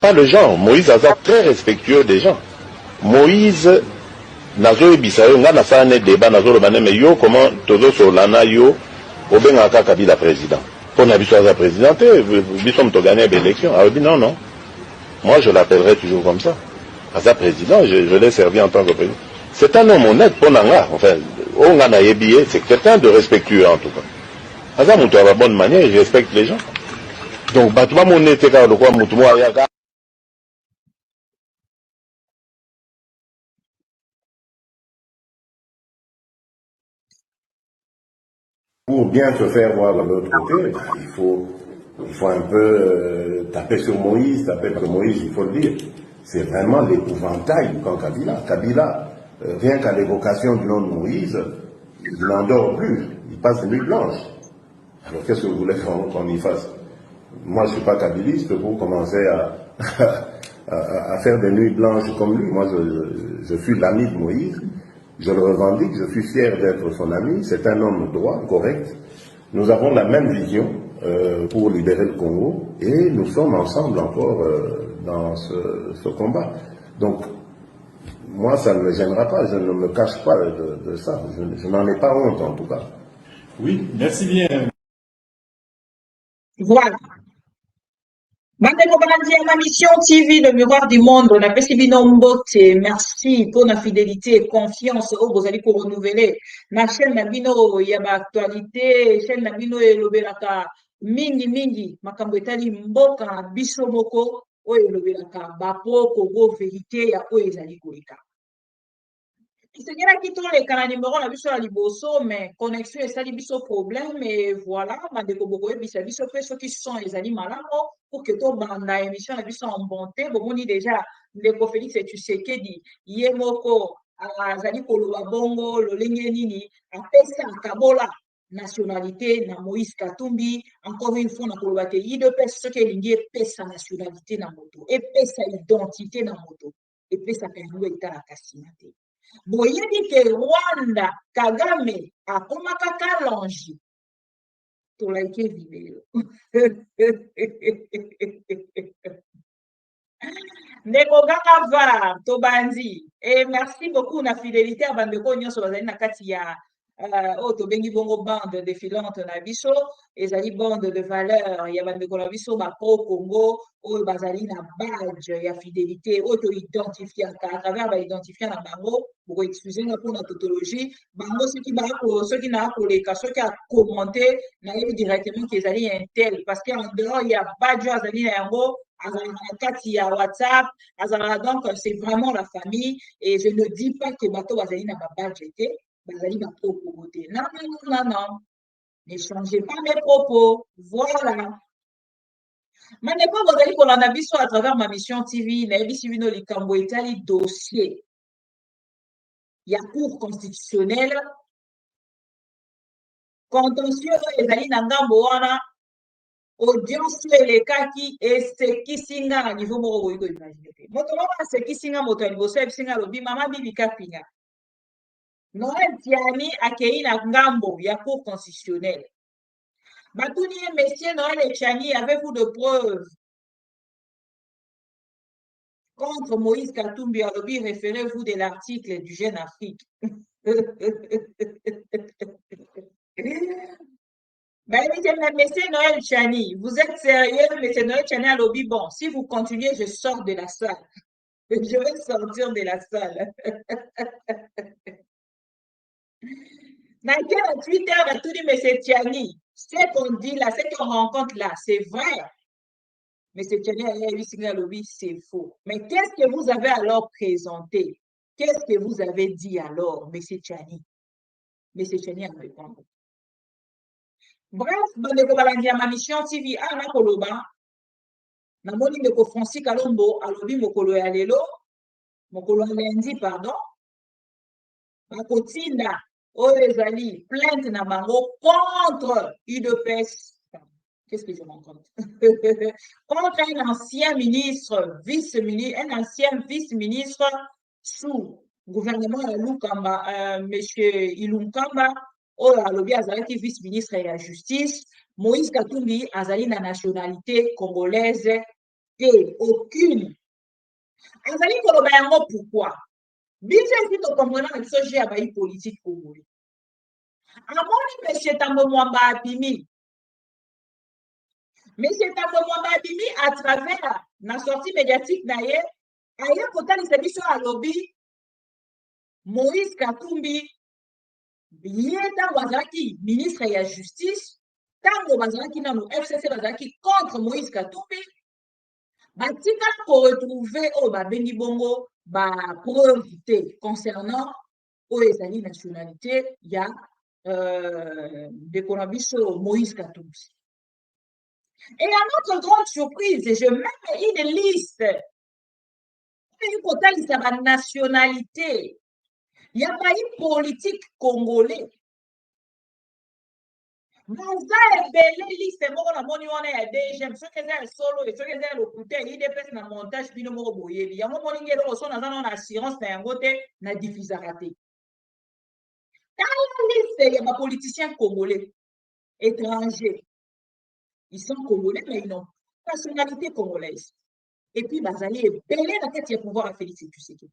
Pas le genre. Moïse a été très respectueux des gens. Moïse, nazo bisayo nga na sana débat nazo le baneme yo comment tozo solana yo obenga kaka bila président. Pour na biso za président biso mto gagner l'élection. Ah oui non non. Moi je l'appellerai toujours comme ça. Asa président, je l'ai servi en tant que président. C'est un homme honnête pour nanga. Enfin, on a nayebié, c'est quelqu'un de respectueux en tout cas. Asa mto a la bonne manière, il respecte les gens. Donc batuma mon été ka le quoi mutumo ayaka. Pour bien se faire voir de l'autre côté, il faut un peu taper sur Moïse, taper sur Moïse, il faut le dire. C'est vraiment l'épouvantail quand Kabila, rien qu'à l'évocation du nom de Moïse, il n'endort plus, il passe des nuits blanches. Alors qu'est-ce que vous voulez qu'on y fasse? Moi je ne suis pas kabiliste pour commencer à faire des nuits blanches comme lui. Moi je suis l'ami de Moïse. Je le revendique, je suis fier d'être son ami, c'est un homme droit, correct. Nous avons la même vision pour libérer le Congo et nous sommes ensemble encore dans ce combat. Donc, moi, ça ne me gênera pas, je ne me cache pas de ça, je n'en ai pas honte en tout cas. Oui, merci bien. Voilà. Bandeko Banandi à ma mission TV, le miroir du monde, on a fait Mbote. Merci pour la fidélité et confiance. Oh, vous allez pour renouveler. Ma chaîne Nabino, il y a ma actualité, chaîne Nabino et l'obelaka. Mingi, makambo etali mboka, biso moko, o elobelaka, bapo, kogo, vérité, ya o ezali koleka. Seigneur qui tourne les canaux numéro la biso la liboso mais connexion et ça biso problème et voilà bandeko bokoye bisa biso pe ceux qui sont les animaux pour que to banda émission la biso en bonté bomoni déjà ndeko Félix Tshisekedi yemoko azali koloba bongo lolenge nini apesa kabola nationalité na Moïse Katumbi encore une fois na koloba te yi de pesa ceux qui elingi pesa nationalité na moto et pesa identité na moto et pesa kango etala kasina te. Boyebi ke Rwanda Kagame akomaka kalonji tolaike video ndeko kaka va tobandi et merci beaucoup na fidélité à bandeko nyonso bazali na kati ya tobengi bongo bande défilante na biso ezali bande de valeur ya bandeko na biso ba pro Congo oyo bazali na badge ya fidélité oyo to identifiaka à travers ba identifier na bango pour excuser na pour la tautologie bango soki na koleka soki a commenter na yebi directement que ezali intel parce que en dehors il y a badge azali na yango azali na kati ya WhatsApp azala donc c'est vraiment la famille et je ne dis pas que bato bazali na ba badge te bazali ba propos te non ne changez pas mes propos voilà. Mandeko bozali kolanda biso à travers ma mission TV nayebisi bino likambo etali dossier ya cour constitutionnelle contentieux ezali na ngambo wana audience elekaki esekisi nga na niveau moko boyi koimagine te moto moko asekisi nga moto ya liboso ayebisi nga alobi mama bibi kapinga Noël Tiani akei na ngambo ya cour constitutionnelle batuni ye monsieur Noël Tiani avez-vous de preuves contre Moïse Katumbi alobi référez-vous de l'article du Jeune Afrique. Ben, monsieur Noël Chani, vous êtes sérieux, monsieur Noël Chani alobi bon, si vous continuez, je sors de la salle. Je vais sortir de la salle. Dans 48 heures, à tout dit, monsieur Tiani, ce qu'on dit là, ce qu'on rencontre là, c'est vrai. Monsieur Tiani, c'est faux. Mais qu'est-ce que vous avez alors présenté? Qu'est-ce que vous avez dit alors, monsieur Tiani? Monsieur Tiani a répondu. Bref, bandeko balandi ya ma mission TV ana koloba namoni ndeko Francis Kalombo alobi mokolo ya lelo mokolo ya lundi pardon bakotinda oyo ezali plainte na bango contre UDPS. Qu'est-ce que je rencontre? Contre un ancien ministre, un ancien vice-ministre sous gouvernement ya Lukamba, monsieur Ilunkamba oyo alobi azalaki vice-ministre ya justice Moïse Katumbi azali na nationalité congolaise aucune. Azali koloba yango pourquoi? Biso esi tokomprena na biso je abayi politique congolais. Amoni M. Tambo Mwamba abimi. M. Tambo Mwamba abimi à travers la sortie médiatique na ye, aye kotalisa biso alobi Moïse Katumbi ye ntango azalaki ministre ya justice, ntango bazalaki nano FCC bazalaki contre Moïse Katumbi, batikala koretrouve oyo babengi bongo bapreuve te concernant oyo ezali nationalité ya ndeko na biso Moïse Katumbi. Et à notre grande surprise, je mets une liste une kotalisa ba nationalité ya bayi politique congolais. Baza ebele liste moko na moni wana ya DGM soki eza ya solo e soki eza ya lokuta IDPS na montage bino moko boyebi yango moningi eloko so naza na assurance na yango te na diffusaka te. Tala liste ya bapoliticiens congolais étrangers. Ils sont congolais mais ils ont nationalité congolaise. Et puis bazali ebele na kati ya pouvoir ya Félix Tshisekedi.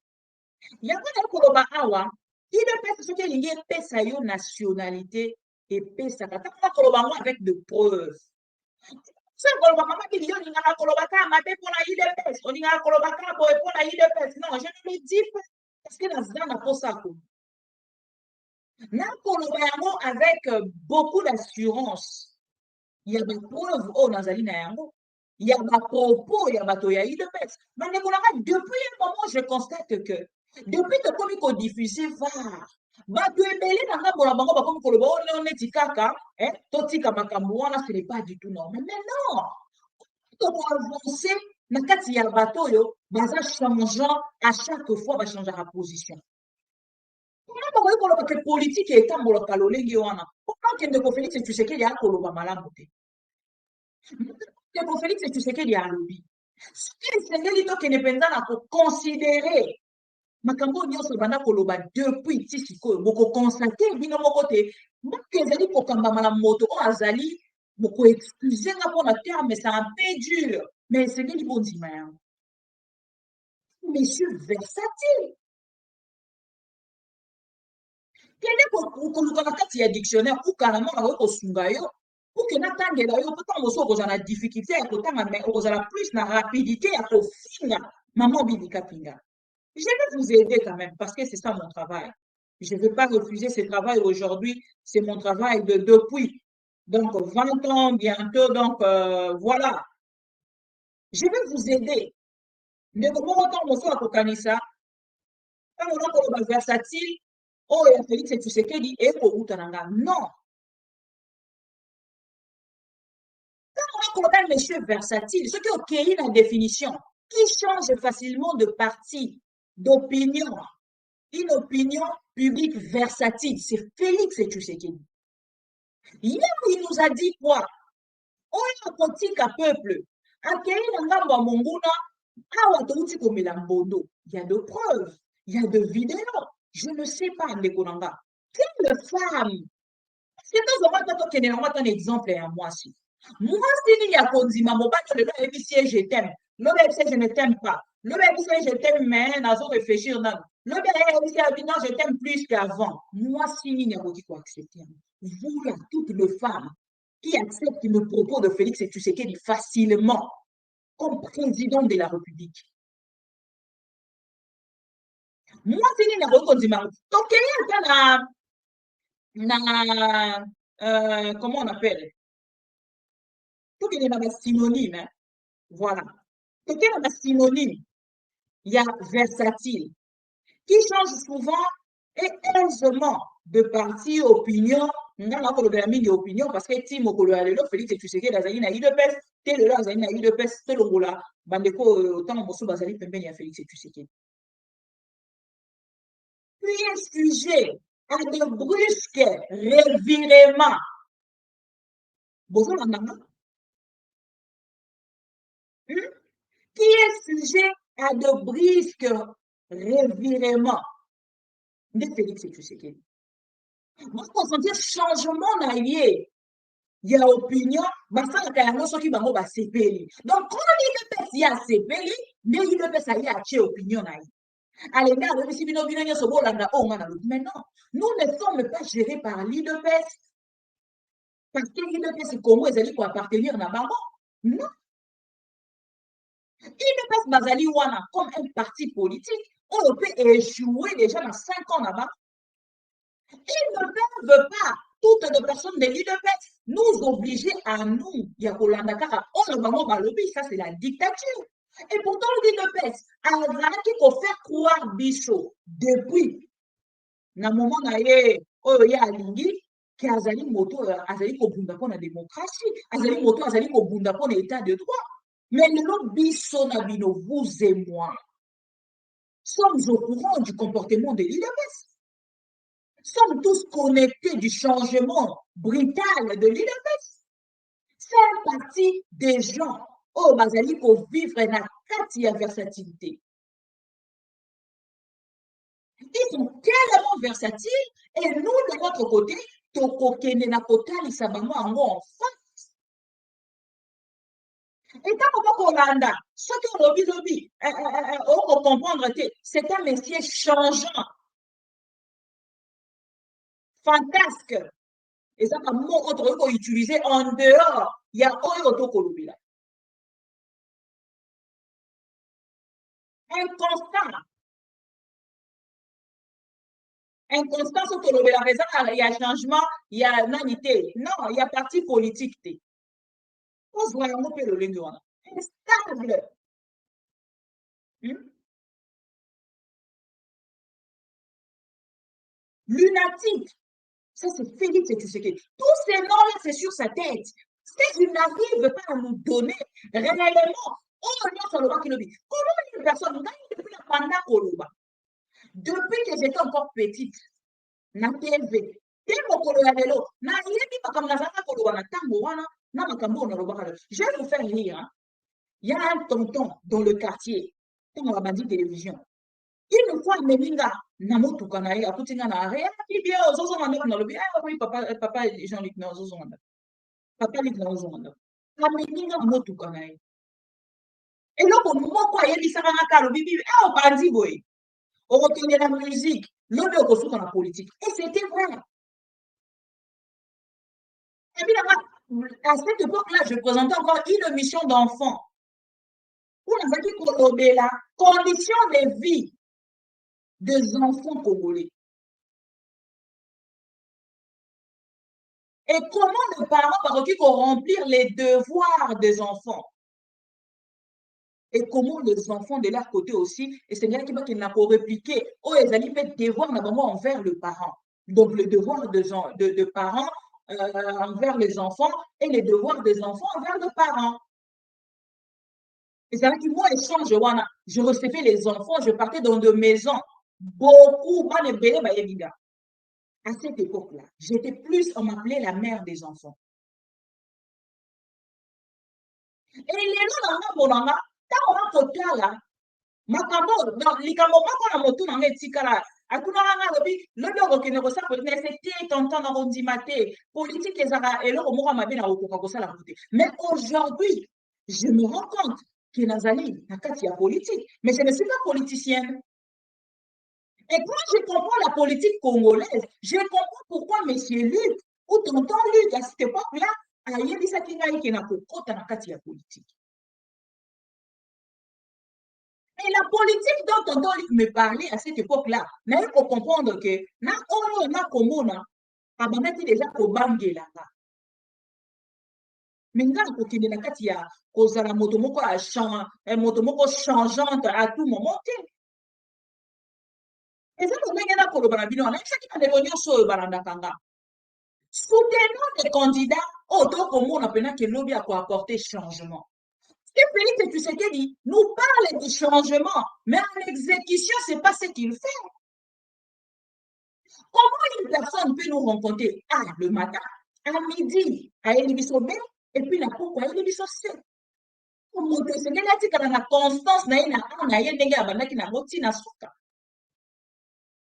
Yango na koloba awa IDPS soki elingi epesa yo nationalité epesaka taka koloba ngo avec de preuves. So koloba mama bili yo lingaka koloba ka mabe mpona IDPS olingaka koloba ka boye mpona IDPS. Non, je ne le dis pas parce que naza na posa ko na koloba yango avec beaucoup d'assurance. Il y a des preuves oyo nazali na yango. Il y a des propos, il y a bato ya IDPS. Mais depuis un moment, je constate que depuis que comme il diffusé VAR, bato ebele na ngambo na bango bakomi koloba o neti kaka totika makambo wana, ce n'est pas du tout normal. Mais non, toko avancer na kati ya bato oyo baza changeant à chaque fois bachangeaka position. Comment bakoki koloba ke politique etambolaka lolenge wana pourtant kende ko Félix Tshisekedi akoloba malamu te. Ndeko Félix Tshisekedi alobi soki esengeli tokende mpenza na koconsidere makambo nyonso ebanda koloba depuis ti sikoyo bokokonstate bino moko te moke ezali kokambama na moto oyo azali bokoexcuse nga mpona terme c'est un peu dur mais esengeli bondima yango. Monsieur versatile kende koluka na kati ya dictionnaire ukanamo akoki kosunga yo uke natangela yo mpo ntango mosusu okozala na difficulté ya kotanga mais okozala plus na rapidité ya kofinga mama bilika pinga. Je vais vous aider quand même parce que c'est ça mon travail. Je ne vais pas refuser ce travail aujourd'hui. C'est mon travail depuis donc 20 ans bientôt. Donc voilà. Je vais vous aider. Ne comment autant mon soir pour Kanissa. Quand on a versatile, oh, il a Félix Tshisekedi et Outananga. Non. Quand on a un monsieur versatile, ce qui est OK, la définition, qui change facilement de parti, d'opinion, une opinion publique versatile, c'est Félix Tshisekedi. Hier, il nous a dit quoi? On est un politique à peuple. Il y a de preuves, il y a de vidéos. Je ne sais pas, Ndekonanga. Quelle femme? C'est un exemple à moi aussi. Moi, si il y a Konzima, mon bac de l'OMC, je t'aime. L'OMC, je ne t'aime pas. L'OMC, je t'aime, mais n'a réfléchir. L'OMC, je t'aime plus qu'avant. Moi, si il y a quoi accepter. Vous, là, toutes les femmes qui acceptent le propos de Félix Tshisekedi facilement comme président de la République. Moi, si il y a Konzima, donc il y a comment on appelle? Tout il y a un synonyme. Hein? Voilà. Donc, il y a un synonyme. Il y a versatile, qui change souvent et aisément de parti opinion. On a le opinion parce que Timo Koloalelo, Félix Tshisekedi, Azali na IDPS, tel là, Azali na IDPS, tel là, Bandeko, autant Mosso Bazali, Pemben, ya Félix Tshisekedi. Puis un sujet à de brusques revirements. Bonjour, madame. Qui est sujet à de brusques revirements de Félix Tshisekedi. Moi, on se dit changement naïe. il y a opinion, basala kayango soki bango ba sepeli. Donc quand l'IDPS y a sepeli, mais l'IDPS y a tché opinion na yi. Allez, mais alors si bino bino nyoso bolanda o ngana l'autre. Mais non, nous ne sommes pas gérés par l'IDPS. Parce que l'IDPS Congo ezali pour appartenir na bango. Non. l'IDPS bazali wana comme un parti politique, on peut échouer déjà dans 5 ans là-bas. Ils ne peuvent pas, toutes les personnes de l'IDPS, nous obliger à nous, Yakolanda Kaka, on le moment balobi, ça c'est la dictature. Et pourtant l'IDPS, azalaki ko faire croire biso depuis na moment na ye oyo ye alingi ke azali moto azali kobunda mpo na démocratie, azali moto azali kobunda mpo na état de droit. Mais lelo biso na bino, vous et moi, sommes au courant du comportement de l'IDPS. Sommes tous connectés du changement brutal de l'IDPS. C'est un parti des gens au bazali pour vivre na kati ya versatilité. Ils sont tellement versatiles et nous, de notre côté, tokokende na kotalisa bango yango en face. Et tant qu'on kolanda, ce que lobi, on comprendre que c'est un métier changeant, fantasque. Et ça, comme mot autre qu'on utiliser en dehors, il y a autre kolobila. Inconstant. Inconstant, ce kolobila, il y a changement, il y a nanité. Non, il y a parti politique. On se voit un peu le linguana. Instable. Lunatique. Ça, c'est Félix Tshisekedi. Tous ces noms-là, c'est sur sa tête. Si tu n'arrives pas à nous donner réellement, comment une personne, depuis que j'étais encore petite, na TV, je vais vous faire rire. Hein. Il y a un tonton dans le quartier, dans la bandit télévision. Une fois, Melinga, Namotuka na ya kutinga na area, bien ozozo manda na lobi, ah oui papa Jean-Luc na ozozo manda. Papa Luc na ozozo manda. Melinga motuka na ya. Et là au moment quoi yeli saka na ka lobi bibi, ah bandi boy. On retenait la musique, lobi okosuka na politique. Et c'était vrai. Et puis à cette époque-là, je présentais encore une mission d'enfant. Où on a dit la condition de vie des enfants congolais. Et comment les parents vont remplir les devoirs des enfants. Et comment les enfants de leur côté aussi, et c'est bien qu'il n'a pas répliqué, oh, ils allaient faire devoir envers le parent. Donc, le devoir de parents envers les enfants et les devoirs des enfants envers les parents. Et c'est vrai que moi, je recevais les enfants, je partais dans des maisons, beaucoup, à cette époque-là, j'étais plus, on m'appelait la mère des enfants. Et les gens dans tant on a là, makambo dans likambo mako na motu na ngetikala akuna nga lobi lobi okene ko sa ko ne c'était tonton na rondimate politique ezaka eloko moko mabe na okoka ko sala côté. Mais aujourd'hui, je me rends compte que nazali na kati ya politique, mais je ne suis pas politicienne. Et quand je comprends la politique congolaise, je comprends pourquoi monsieur Luc ou tonton Luc à cette époque-là a yebisaki ngai ke na kokota na kati ya politique. Et la politique dont tonton Luc me parlait à cette époque-là, mais il faut comprendre que na oyo na komona abandaki déjà kobangela ka. Mais nga kokende na kati ya kozala moto moko changeante à tout moment te. Et ça ndenge na koloba na bino na chaki na lelo nyonso oyo balandaka nga. Soutenons les candidats otokomona pena ke lobi a apporter changement. Et Félix Tshisekedi nous parle du changement, mais en exécution, ce n'est pas ce qu'il fait. Comment une personne peut nous rencontrer le matin, à midi, à Elibisobé, et puis la pourquoi Elibisobé? Comment Tshisekedi a dit que la constance n'a pas na souka.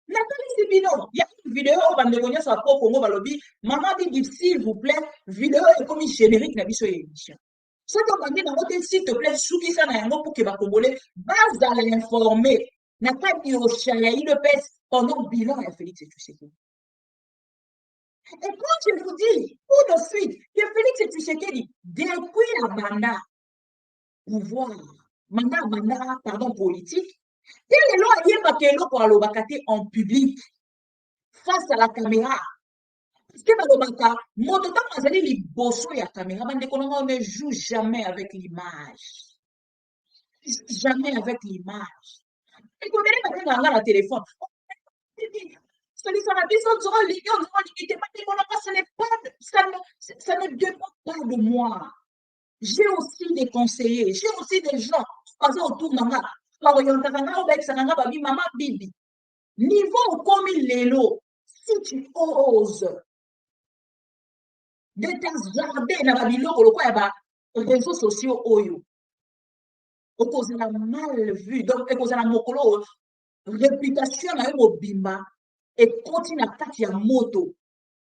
Nathalie Sibino, il y a vidéo bandeko nyonso ya po Congo balobi maman Bibi s'il vous plaît vidéo ekomi générique na biso ya émission soki obandi nango te s'il te plaît sukisa na yango pour ke bakongolais bazala informé na kati yosha ya UDPS pendant bilan ya Félix Tshisekedi. Et quand je vous dis tout de suite que Félix Tshisekedi depuis la mandat pouvoir mandat pardon politique quel est l'oyeba keloko alobaka te en public face à la caméra parce que balobaka moto ntango azali liboso ya caméra bandeko nanga on ne joue jamais avec l'image jamais avec l'image ekondeli batenga nga na téléphone solution na biso nzoro lingi onzoro lingi te bandeko nanga ça ne dépend pas de moi. J'ai aussi des conseillers, j'ai aussi des gens qui sont autour de moi. Maman Bibi, niveau comme l'élo, si tu oses de t'azarder dans la biloko, les réseaux sociaux, on cause la mal vue, donc on cause la mokolo, réputation na yo bimba, et continue à faire ya moto.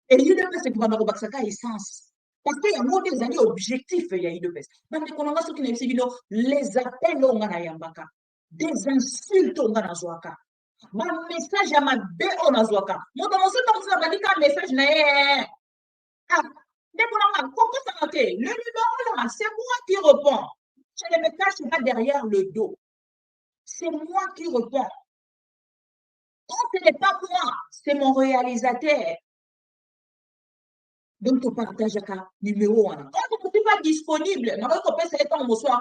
Et il y a des qui vont faire essence. Parce qu'il y a un des années objectifs, il y a UDPS. Donc, on a qui les appels au Yambaka, des insultes au Ganazouaka, un message à ma bé au Nazouaka. Moi, dans mon sens, on a dit qu'un message n'est pas. Pourquoi ça m'a fait? Le numéro là, c'est moi qui réponds. Je ne me cache pas derrière le dos. C'est moi qui réponds. Quand ce n'est pas moi, c'est mon réalisateur. Donc, tu partages un numéro. Quand tu n'es pas disponible,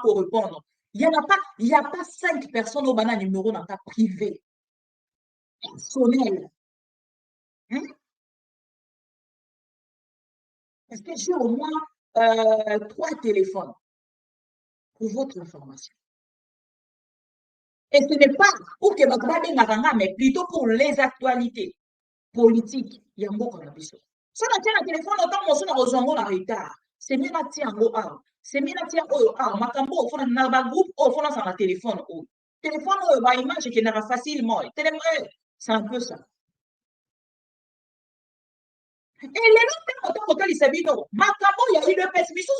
pour répondre. Il n'y a pas 5 personnes au numéro dans ta privé, personnel. Hein? Parce que j'ai au moins 3 téléphones pour votre information. Et ce n'est pas pour que vous mais plutôt pour les actualités politiques. Il y a un mot qu'on a besoin. Si on tient le téléphone, on a retard. C'est mieux de tirer un c'est mieux de tirer un makambo, on a un groupe, on a un téléphone. Téléphone, on a une image qui est facilement. C'est un peu ça. Et les gens qui ont dit que makambo, il y a eu le pessimisme,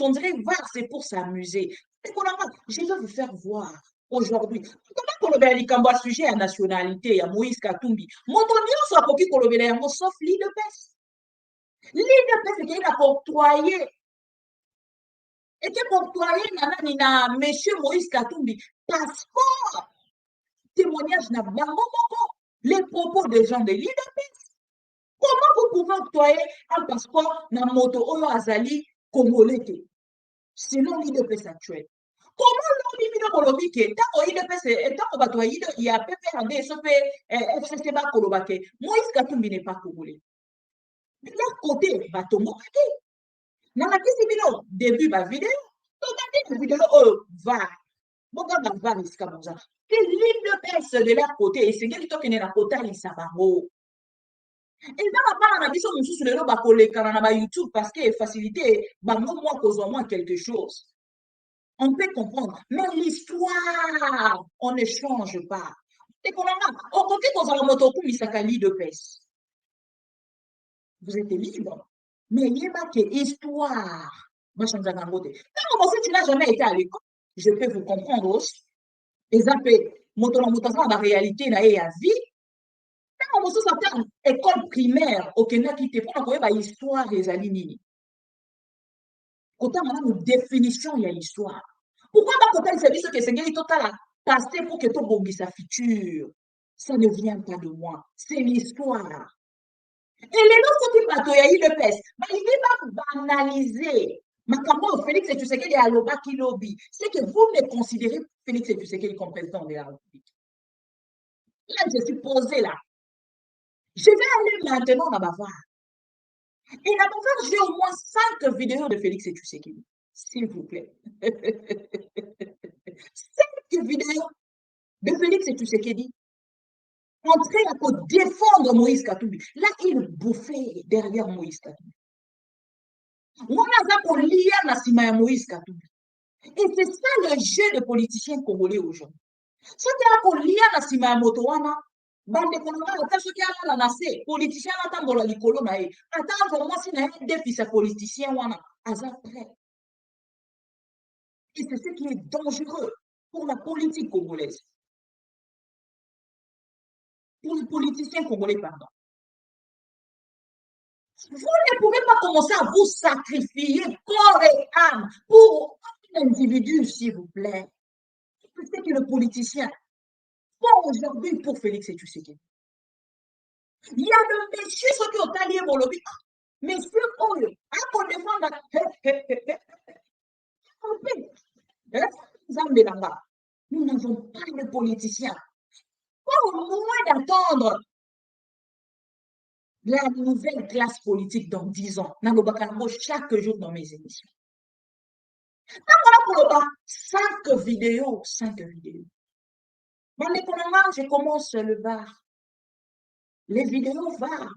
on dirait c'est pour s'amuser. Je vais vous faire voir aujourd'hui. Comment on a un sujet à nationalité, à Moïse Katumbi. Mon soit pour qui on sauf l'IDPS. L'IDPS, c'est qu'il a octroyé. Et qu'il a octroyé na monsieur Moïse Katumbi. Passeport. Témoignage na bango les propos des gens de l'IDPS. Comment vous pouvez octroyer un passeport na moto Oyo Azali Congolais? Selon l'IDPS actuel. Comment l'on dit que tant l'IDPS, tant qu'on il y a PPRD, FCC Bakolobake, Moïse Katumbi n'est pas congolais. De l'autre côté, Batongo, dans la question début de la vidéo, la vidéo va. Bon, va jusqu'à Mouza. Que l'IDPS de leur côté, et c'est quelqu'un qui est dans la côté, il s'en va. Et dans la question, nous sommes sur le canal YouTube parce que facilité, moi, causons moi quelque chose. On peut comprendre. Mais l'histoire, on ne change pas. Et qu'on a, au côté qu'on a moto pour Misakali de pèse. Vous êtes libre. Mais il n'y a pas que histoire. Moi, je si tu n'as jamais été à l'école, je peux vous comprendre aussi. Et ça peut, la réalité, il y a vie. Quand on s'attend école primaire, au Kenya, qui te prend pour l'histoire des alignés. Quand on a une définition, il y a l'histoire. Pourquoi pas quand on dit que c'est total passé pour que tu bouges sa future? Ça ne vient pas de moi. C'est l'histoire. Et les autres qui battent, il y a eu le peste. Mais il n'est pas banalisé. Makambo, Félix et Tshisekedi à l'Oba qui lobby. C'est que vous ne considérez Félix et Tshisekedi comme président de la République. Là, je suis posé là. Je vais aller maintenant à Bavar. Et à Bavar, j'ai au moins 5 vidéos de Félix et Tshisekedi. S'il vous plaît. 5 vidéos de Félix et Tshisekedi. Entrer à défendre Moïse Katumbi. Là, il bouffait derrière Moïse Katumbi. On a pour lire la Sima Moïse Katumbi. Et c'est ça le jeu des politiciens congolais aujourd'hui. Ce qui a pour lire la Sima Motowana, bande kolonga ata soki alala na se politicien atambola likolo na ye atendre mwasi na ye defisa politicien wana aza prêt. Et c'est ce qui est dangereux pour la politique congolaise. Pour les politiciens congolais, pardon. Vous ne pouvez pas commencer à vous sacrifier corps et âme pour un individu, s'il vous plaît. C'est que le politicien, pas aujourd'hui pour Félix et Tshisekedi. Il y a le monsieur qui est au talier pour le but. Monsieur Oyo, à qu'on défende nous n'avons pas de politiciens. Pas au moins d'attendre la nouvelle classe politique dans 10 ans. Chaque jour dans mes émissions. Voilà 5 vidéos. Dans les commentaires, je commence le bar. Les vidéos var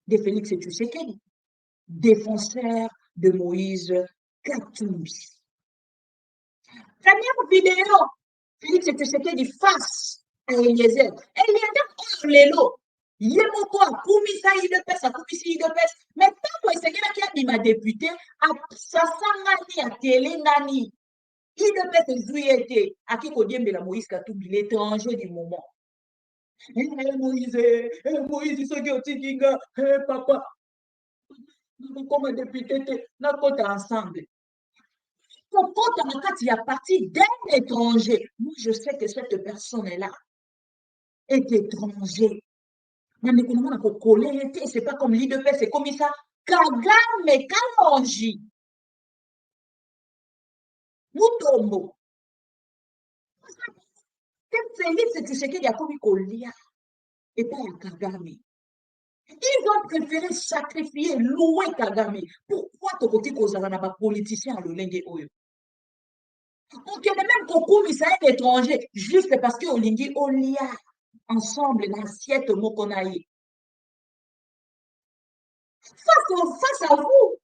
de Félix Tshisekedi, défenseur de Moïse Katumbi. Première vidéo, Félix Tshisekedi face à Eliezer. Eliezer Lelo. Yemoko akumisa IDPS, akumisi IDPS. Mais tant que c'est quelqu'un qui a député, ça s'engage à télé nani. IDPS est joué à qui Kodiembe la Moïse Katumbi, l'étranger du moment. Moïse, ce qui est Tinga, papa. Comme député, nous sommes ensemble. Quand il y a parti d'un étranger, moi je sais que cette personne-là est étranger. C'est pas comme l'IDP, c'est comme ça. Kagame Kalonji. Mutombo. Félix Tshisekedi a commis Kolia et pas Kagame. Ils ont préféré sacrifier, louer Kagame. Pourquoi tu côté Kozala n'a pas politicien à l'Olenge Oyo? On connaît même Kokumi, c'est un étranger, juste parce que Olingi Olia, ensemble, l'assiette Mokonaï. Face à vous,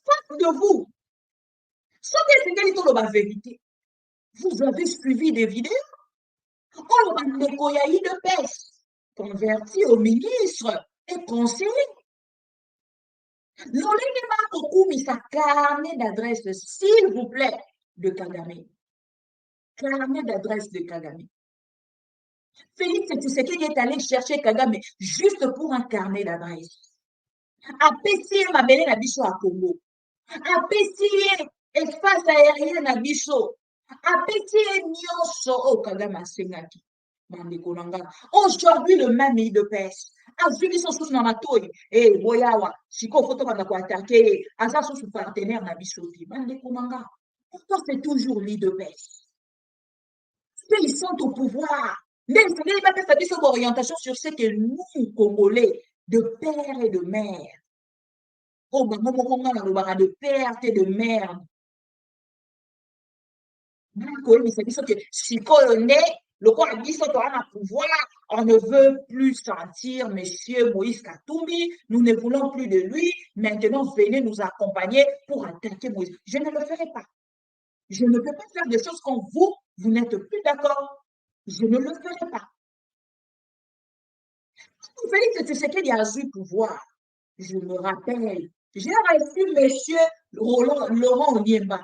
face de vous, la vérité. Vous avez suivi des vidéos. On a négocié de pêche, converti au ministre et conseiller. L'Olenge Kokumi, sa carnet d'adresse, s'il vous plaît, de Kagame. Carnet d'adresse de Kagame. Félix Tshisekedi est allé chercher Kagame juste pour un carnet d'adresse. Apessier Mabele Nabiso à Congo. Apessier espace aérien Nabiso. Apessier Nyonso au Kagame à Sengaki. Aujourd'hui, le même IDPS. Azuli son sous Namatoy. Eh, Boyawa. Siko photo va attaquer. Asa sous partenaire Nabiso. Pourquoi c'est toujours l'IDPS? Ils sont au pouvoir. Mais ce n'est pas fait cette orientation sur ce que nous, Congolais, de père et de mère, oh, de père et de mère, si le corps a pouvoir, on ne veut plus sentir monsieur Moïse Katumbi, nous ne voulons plus de lui, maintenant venez nous accompagner pour attaquer Moïse. Je ne le ferai pas. Je ne peux pas faire des choses comme vous n'êtes plus d'accord. Je ne le ferai pas. Félix Tshisekedi a eu pouvoir. Je me rappelle, j'ai reçu monsieur Laurent Oniemba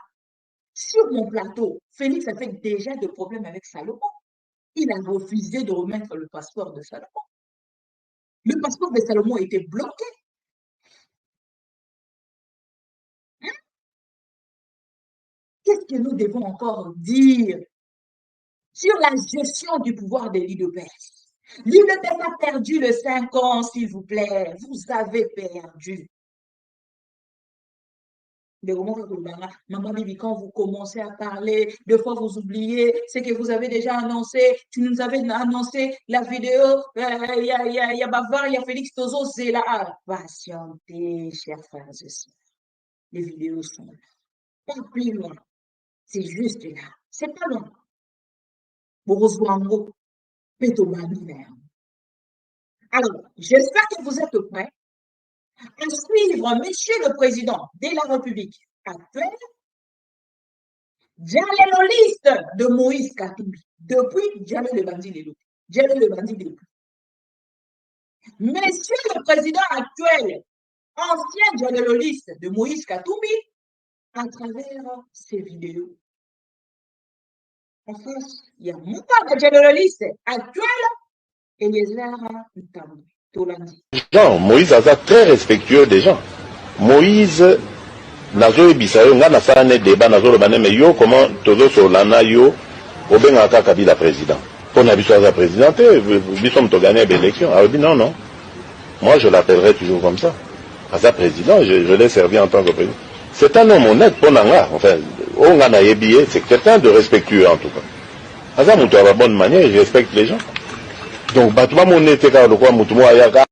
sur mon plateau. Félix a fait déjà des problèmes avec Salomon. Il a refusé de remettre le passeport de Salomon. Le passeport de Salomon était bloqué. Hein? Qu'est-ce que nous devons encore dire sur la gestion du pouvoir de l'IDPS? L'IDPS a perdu le 5 ans, s'il vous plaît. Vous avez perdu. Maman Bibi, quand vous commencez à parler, deux fois vous oubliez ce que vous avez déjà annoncé. Tu nous avais annoncé la vidéo. Il y a Bavar, il y a Félix Tozo, c'est là. Patientez, chers frères et sœurs. Les vidéos sont là. Pas plus loin. C'est juste là. C'est pas loin. Boroswango, Petobani. Alors, j'espère que vous êtes prêts à suivre Monsieur le Président de la République actuelle dialéloliste de Moïse Katumbi. Depuis, Diallo le bandit de l'eau. Diallo le bandit de l'eau. Monsieur le président actuel, ancien dialéloliste de Moïse Katumbi, à travers ses vidéos. En face, il y a mon père dialéloliste actuel et les airs Tolandi. Jean, Moïse a très respectueux des gens. Moïse, nazo ebisayo nga nasala ne débat nazo lobane me yo comment tozo solana yo obenga kaka bila président. Pour na biso aza président biso mto gagner l'élection. Alors dit non non. Moi je l'appellerai toujours comme ça. Aza président, je l'ai servi en tant que président. C'est un homme honnête pour nanga. Enfin, on a yebie, c'est quelqu'un de respectueux en tout cas. Aza mto a la bonne manière, il respecte les gens. Donc batuma mon était ka lokwa mutumo ayaka.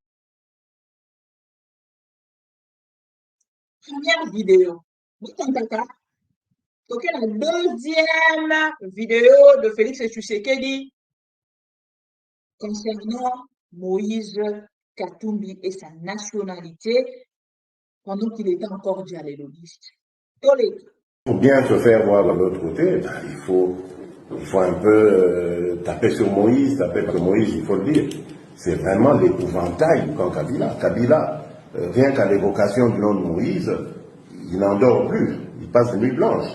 Première vidéo. Donc, la deuxième vidéo de Félix Tshisekedi concernant Moïse Katumbi et sa nationalité pendant qu'il était encore dialéloliste. Pour bien se faire voir de l'autre côté, il faut un peu taper sur Moïse, taper sur Moïse, il faut le dire. C'est vraiment l'épouvantail quand Kabila, rien qu'à l'évocation du nom de Moïse, il n'en dort plus, il passe des nuits blanches.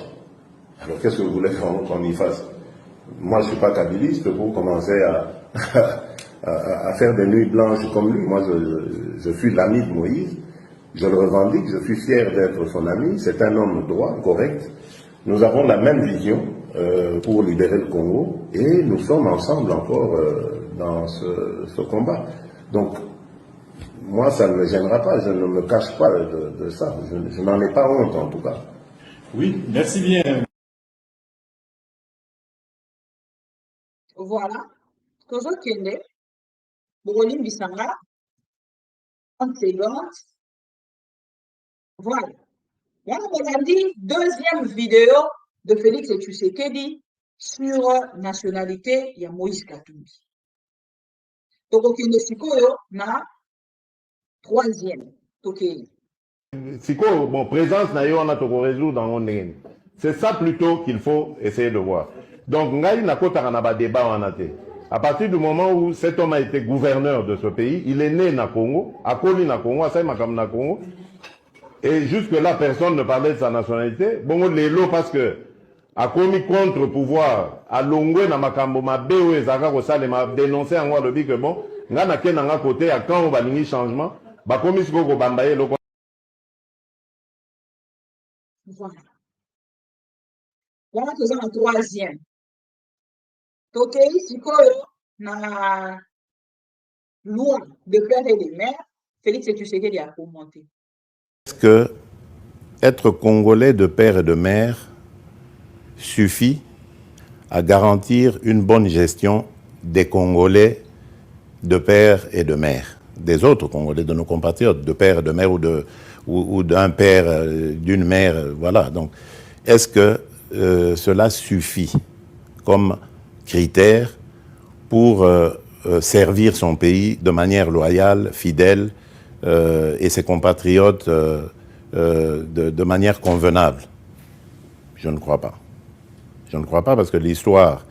Alors qu'est-ce que vous voulez qu'on y fasse? Moi je ne suis pas kabiliste pour commencer à faire des nuits blanches comme lui. Moi je suis l'ami de Moïse, je le revendique, je suis fier d'être son ami, c'est un homme droit, correct. Nous avons la même vision pour libérer le Congo et nous sommes ensemble encore dans ce combat. Donc, moi, ça ne me gênera pas, je ne me cache pas de ça. Je n'en ai pas honte, en tout cas. Oui, merci bien. Voilà. Kozo Kende, Borolim Bissanga, 30 secondes. Voilà. Là, on a dit deuxième vidéo de Félix Tshisekedi sur nationalité, il y a Moïse Katumbi. Donc, on a troisième. Siko, bon, présence na on a tout résoudre dans mon. C'est ça plutôt qu'il faut essayer de voir. Donc, ngai na kota na ba débat en até. À partir du moment où cet homme a été gouverneur de ce pays, il est né na Congo, a connu na Congo, a saï makam na Congo, et jusque-là, personne ne parlait de sa nationalité. Bon, les lots parce que a commis contre-pouvoir, a longwe na makambo ma bewe zaka ko sale ma dénoncer en le dit que bon, nga na ken nga côté à quand on va lingi changement, ba commis ko ko bambaye lo. Voilà. Voilà que c'est un troisième. Donc, ici, na loi de père et de mère, Félix Tshisekedi a commenté. Est-ce que être congolais de père et de mère suffit à garantir une bonne gestion des Congolais de père et de mère, des autres Congolais, de nos compatriotes, de père et de mère ou d'un père, d'une mère, voilà. Donc, est-ce que cela suffit comme critère pour servir son pays de manière loyale, fidèle, et ses compatriotes de manière convenable? Je ne crois pas. Je ne crois pas parce que l'histoire,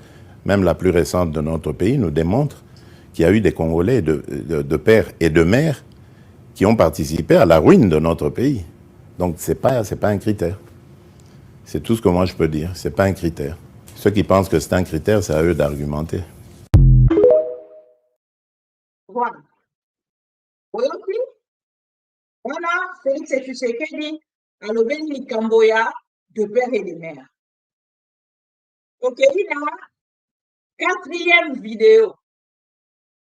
même la plus récente de notre pays, nous démontre qu'il y a eu des Congolais de père et de mère qui ont participé à la ruine de notre pays. Donc c'est pas un critère. C'est tout ce que moi je peux dire. C'est pas un critère. Ceux qui pensent que c'est un critère, c'est à eux d'argumenter. Voilà. Aujourd'hui, on a Félix Tshisekedi à l'Obeni Kamboya de père et de mère. Ok, il y a quatrième vidéo.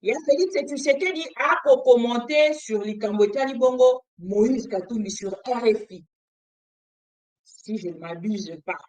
Il y a Félix Tshisekedi a commenté sur l'Ikamboya Libongo Moïse Katumbi sur RFI. Si je ne m'abuse pas.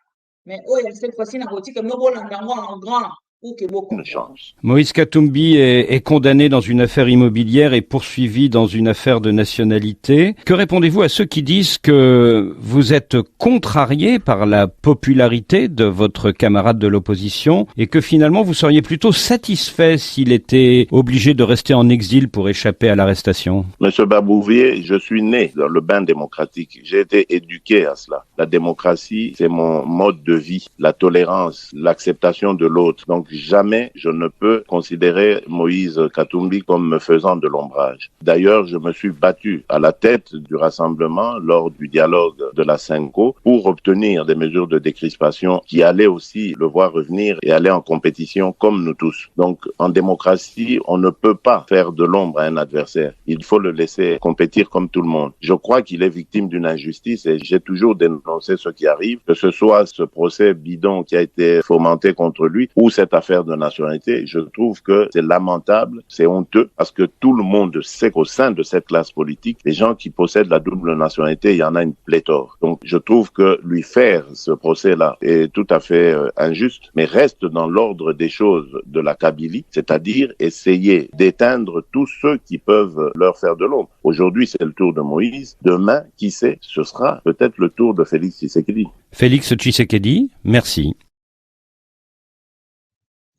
Mais oh, cette fois-ci, on a dit que nous en grand ou que beaucoup une chance. Moïse Katumbi est condamné dans une affaire immobilière et poursuivi dans une affaire de nationalité. Que répondez-vous à ceux qui disent que vous êtes contrarié par la popularité de votre camarade de l'opposition et que finalement vous seriez plutôt satisfait s'il était obligé de rester en exil pour échapper à l'arrestation? Monsieur Babouvier, je suis né dans le bain démocratique. J'ai été éduqué à cela. La démocratie, c'est mon mode de vie, la tolérance, l'acceptation de l'autre. Donc jamais je ne peux considérer Moïse Katumbi comme me faisant de l'ombrage. D'ailleurs, je me suis battu à la tête du rassemblement lors du dialogue de la Senco pour obtenir des mesures de décrispation qui allaient aussi le voir revenir et aller en compétition comme nous tous. Donc, en démocratie, on ne peut pas faire de l'ombre à un adversaire. Il faut le laisser compétir comme tout le monde. Je crois qu'il est victime d'une injustice et j'ai toujours dénoncé ce qui arrive, que ce soit ce procès bidon qui a été fomenté contre lui ou cette affaire de nationalité. Je trouve que c'est lamentable, c'est honteux, parce que tout le monde sait qu'au sein de cette classe politique, les gens qui possèdent la double nationalité, il y en a une pléthore. Donc je trouve que lui faire ce procès-là est tout à fait injuste, mais reste dans l'ordre des choses de la Kabylie, c'est-à-dire essayer d'éteindre tous ceux qui peuvent leur faire de l'ombre. Aujourd'hui, c'est le tour de Moïse. Demain, qui sait, ce sera peut-être le tour de Félix Tshisekedi. Félix Tshisekedi, merci.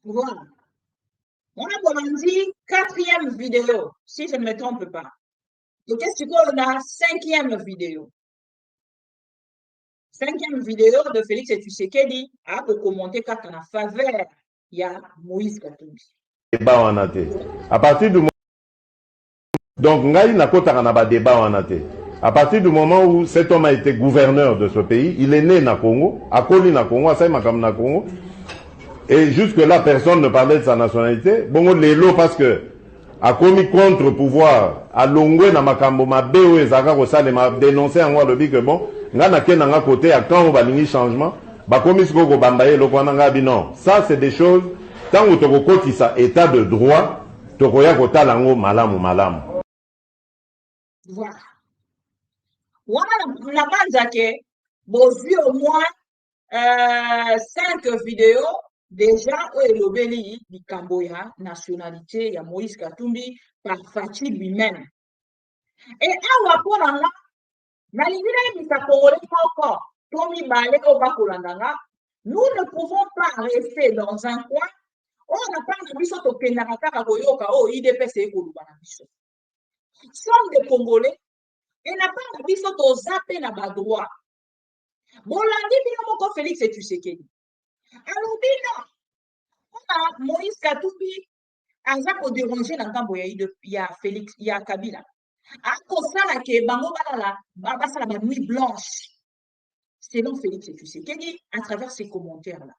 Voilà. On a commencé 4e vidéo, si je ne me trompe pas. Et qu'est-ce qu'on a 5e vidéo? 5e vidéo de Félix Tshisekedi a pour commenter quand on a faveur, il y a Moïse Katumbi. À partir du moment donc ngai nakotaka na ba débat wana te. À partir du moment où cet homme a été gouverneur de ce pays, il est né na Congo, akoli na Congo, asai makam na Congo. Et jusque-là, personne ne parlait de sa nationalité. Bongo lelo parce que a commis contre-pouvoir, a longwe na makambo mabe o ezaka ko sale ma dénoncer en le bi que bon, nga na ken nga côté à quand on va lingi changement, ba commis ko ko bambaye lo kwana nga bi non. Ça c'est des choses tant que to kotisa état de droit, to koya ko talango malamu malamu. Voilà. On a pas que bon vu au moins 5 vidéos. Déjà, au Elobeli, du Camboya, nationalité, il y a Moïse Katumbi, par Fatih lui-même. Et à Waporanga, nous ne pouvons pas rester dans un coin. On n'a pas de sommes des Congolais et n'a pas de zappé na droit. Bolandi Binomoko Félix et Tshisekedi. Alors, non, Moïse Katumbi a dérangé dans le il y a Félix, il y a Kabila. À cause de que Bango Balala, la nuit blanche, selon Félix Tshisekedi, à travers ces commentaires-là.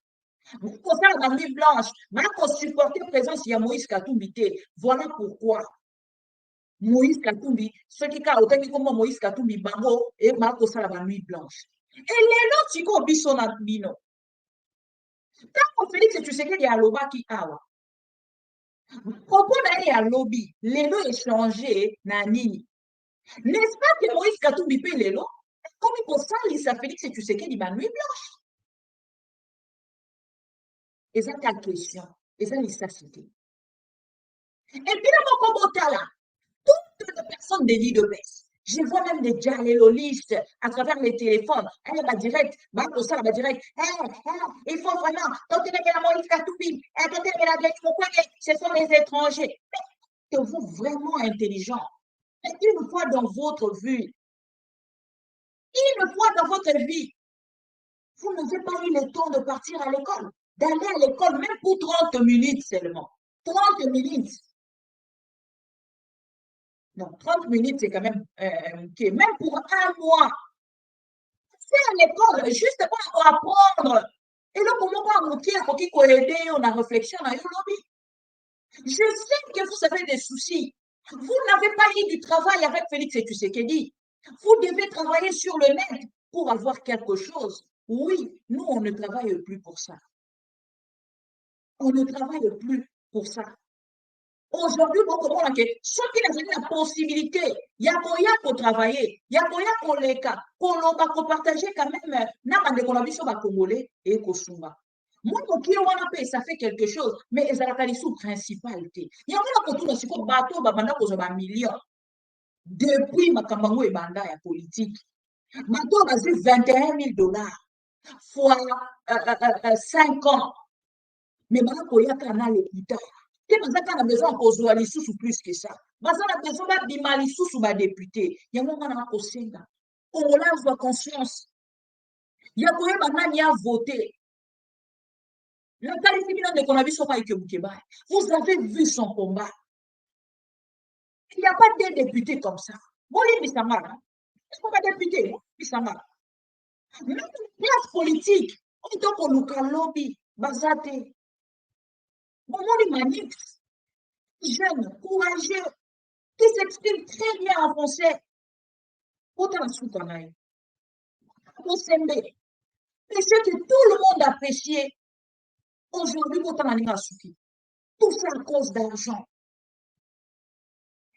Pour faire la nuit blanche, pour supporter la présence, il y a Moïse Katumbi. Voilà pourquoi Moïse Katumbi, ce qui a autant que Moïse Katumbi, Bango, et pour faire la nuit blanche. Et les autres, c'est comme Bissonabino. Quand Félix Tshisekedi a loba qui awa. Propos d'aller à lobby, les lots échangés na nini. N'est-ce pas que Moïse Katumbi paye les lots? Comme il faut ça, il s'appelle Félix Tshisekedi ba nuit blanche. Et ça ta question, et ça nécessité. Et puis là, mon combat là, toutes les personnes de l'IDEPES. Je vois même des diallolistes à travers les téléphones. Elle va direct, va direct. Il faut vraiment, quand tu es la Moïse Katumbi, ce sont les étrangers. Mais êtes-vous vraiment intelligent? Une fois dans votre vie, vous n'avez pas eu le temps de partir à l'école, d'aller à l'école, même pour 30 minutes seulement. 30 minutes. Donc, 30 minutes, c'est quand même, même pour un mois. C'est à l'école, juste pour apprendre. Et là, pour moi, pour aider, on a réflexion, on a eu lobby. Je sais que vous avez des soucis. Vous n'avez pas eu du travail avec Félix Tshisekedi. Vous devez travailler sur le net pour avoir quelque chose. Oui, nous, on ne travaille plus pour ça. On ne travaille plus pour ça. Aujourd'hui, ceux qui n'ont la possibilité, il y a moyen pour travailler, il y a moyen pour les cas, pour partager quand même, n'a pas de Congolais et Kosumba. Moi, mon client, ça fait quelque chose, mais ils ont la sous-principalité. Il y a un peu de bateau, un million. Depuis ma Kamango et Banda et politique, bateau a 21 000 $ fois 5 ans. Mais maintenant, il y a un an plus tard. Tu as besoin de les sous plus que ça. Tu as besoin de les sous ma député. Il y a un moment où on a conscience. Il y a un qui a voté. Vous avez vu son combat. Il n'y a pas de députés comme ça. Bon, il y a pas de députés. Même une classe politique, on dit qu'on nous lobby, basate. Bon, on est manix, jeune, courageux, qui s'exprime très bien en français. Autant sous qu'on aille. Pour s'aimer. Et ce que tout le monde appréciait, aujourd'hui, autant en est tout ça à cause d'argent.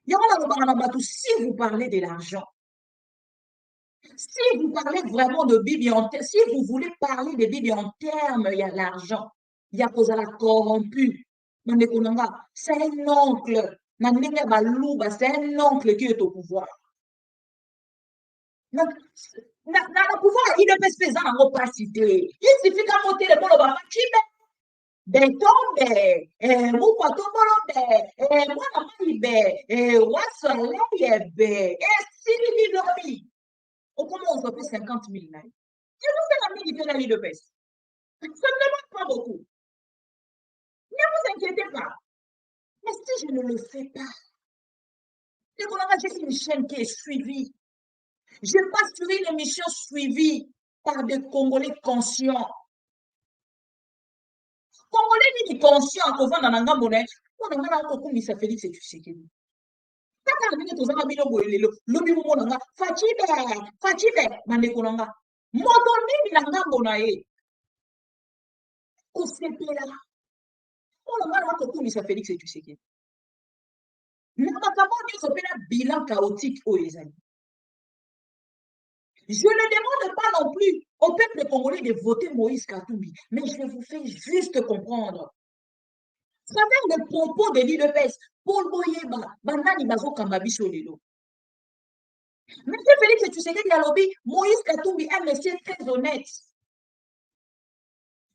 Si vous parlez de l'argent, si vous parlez vraiment de Bible en termes, si vous voulez parler de Bible en termes, il y a l'argent, il y a cause à la corrompu. C'est un oncle. C'est un oncle qui est au pouvoir. Dans le pouvoir, il ne peut se faire en opacité. Il suffit qu'à monter le bon on commence à faire 50 000. Je vous fais la militaire de l'IDPS. Ça ne demande pas beaucoup. Ne vous inquiétez pas. Mais si je ne le fais pas, j'ai une chaîne qui est suivie. Je passe sur une émission suivie par des Congolais conscients. Congolais qui sont conscients qu'on va dans la monnaie, on a un peu comme ça Félix et tu sais que. Félix et tu sais que. Bilan chaotique au Ezali. Je ne demande pas non plus au peuple congolais de voter Moïse Katumbi, mais je vous fais juste comprendre. Ça fait le propos de l'IDPS. Paul Boyeba, Banani Bazo Kambabiso Lelo. Monsieur Félix, tu sais qu'il y a lobby, Moïse Katumbi, un monsieur très honnête.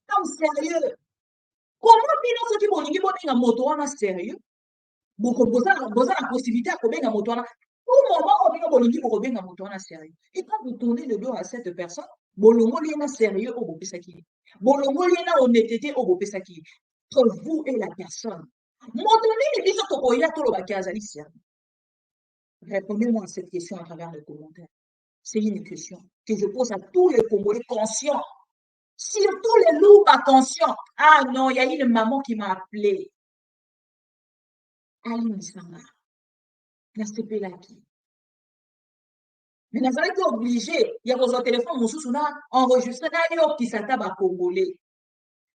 Comme sérieux. Comment bilan ce qui bolingi bolinga moto wana sérieux? Beaucoup boza la possibilité à combien moto wana. Au moment où on bolingi bolinga moto wana sérieux. Et quand vous tournez le dos à cette personne, bolongo liena sérieux au bopesaki. Bolongo liena honnêteté au bopesaki. Entre vous et la personne. Répondez-moi à cette question à travers les commentaires. C'est une question que je pose à tous les Congolais conscients. Surtout les loups conscients. Ah non, il y a une maman qui m'a appelé. Aline Sanga. La CPLAKI. Mais nous avons été obligés. Il y a vos téléphones, mon sous enregistré dans les qui s'attardent Congolais.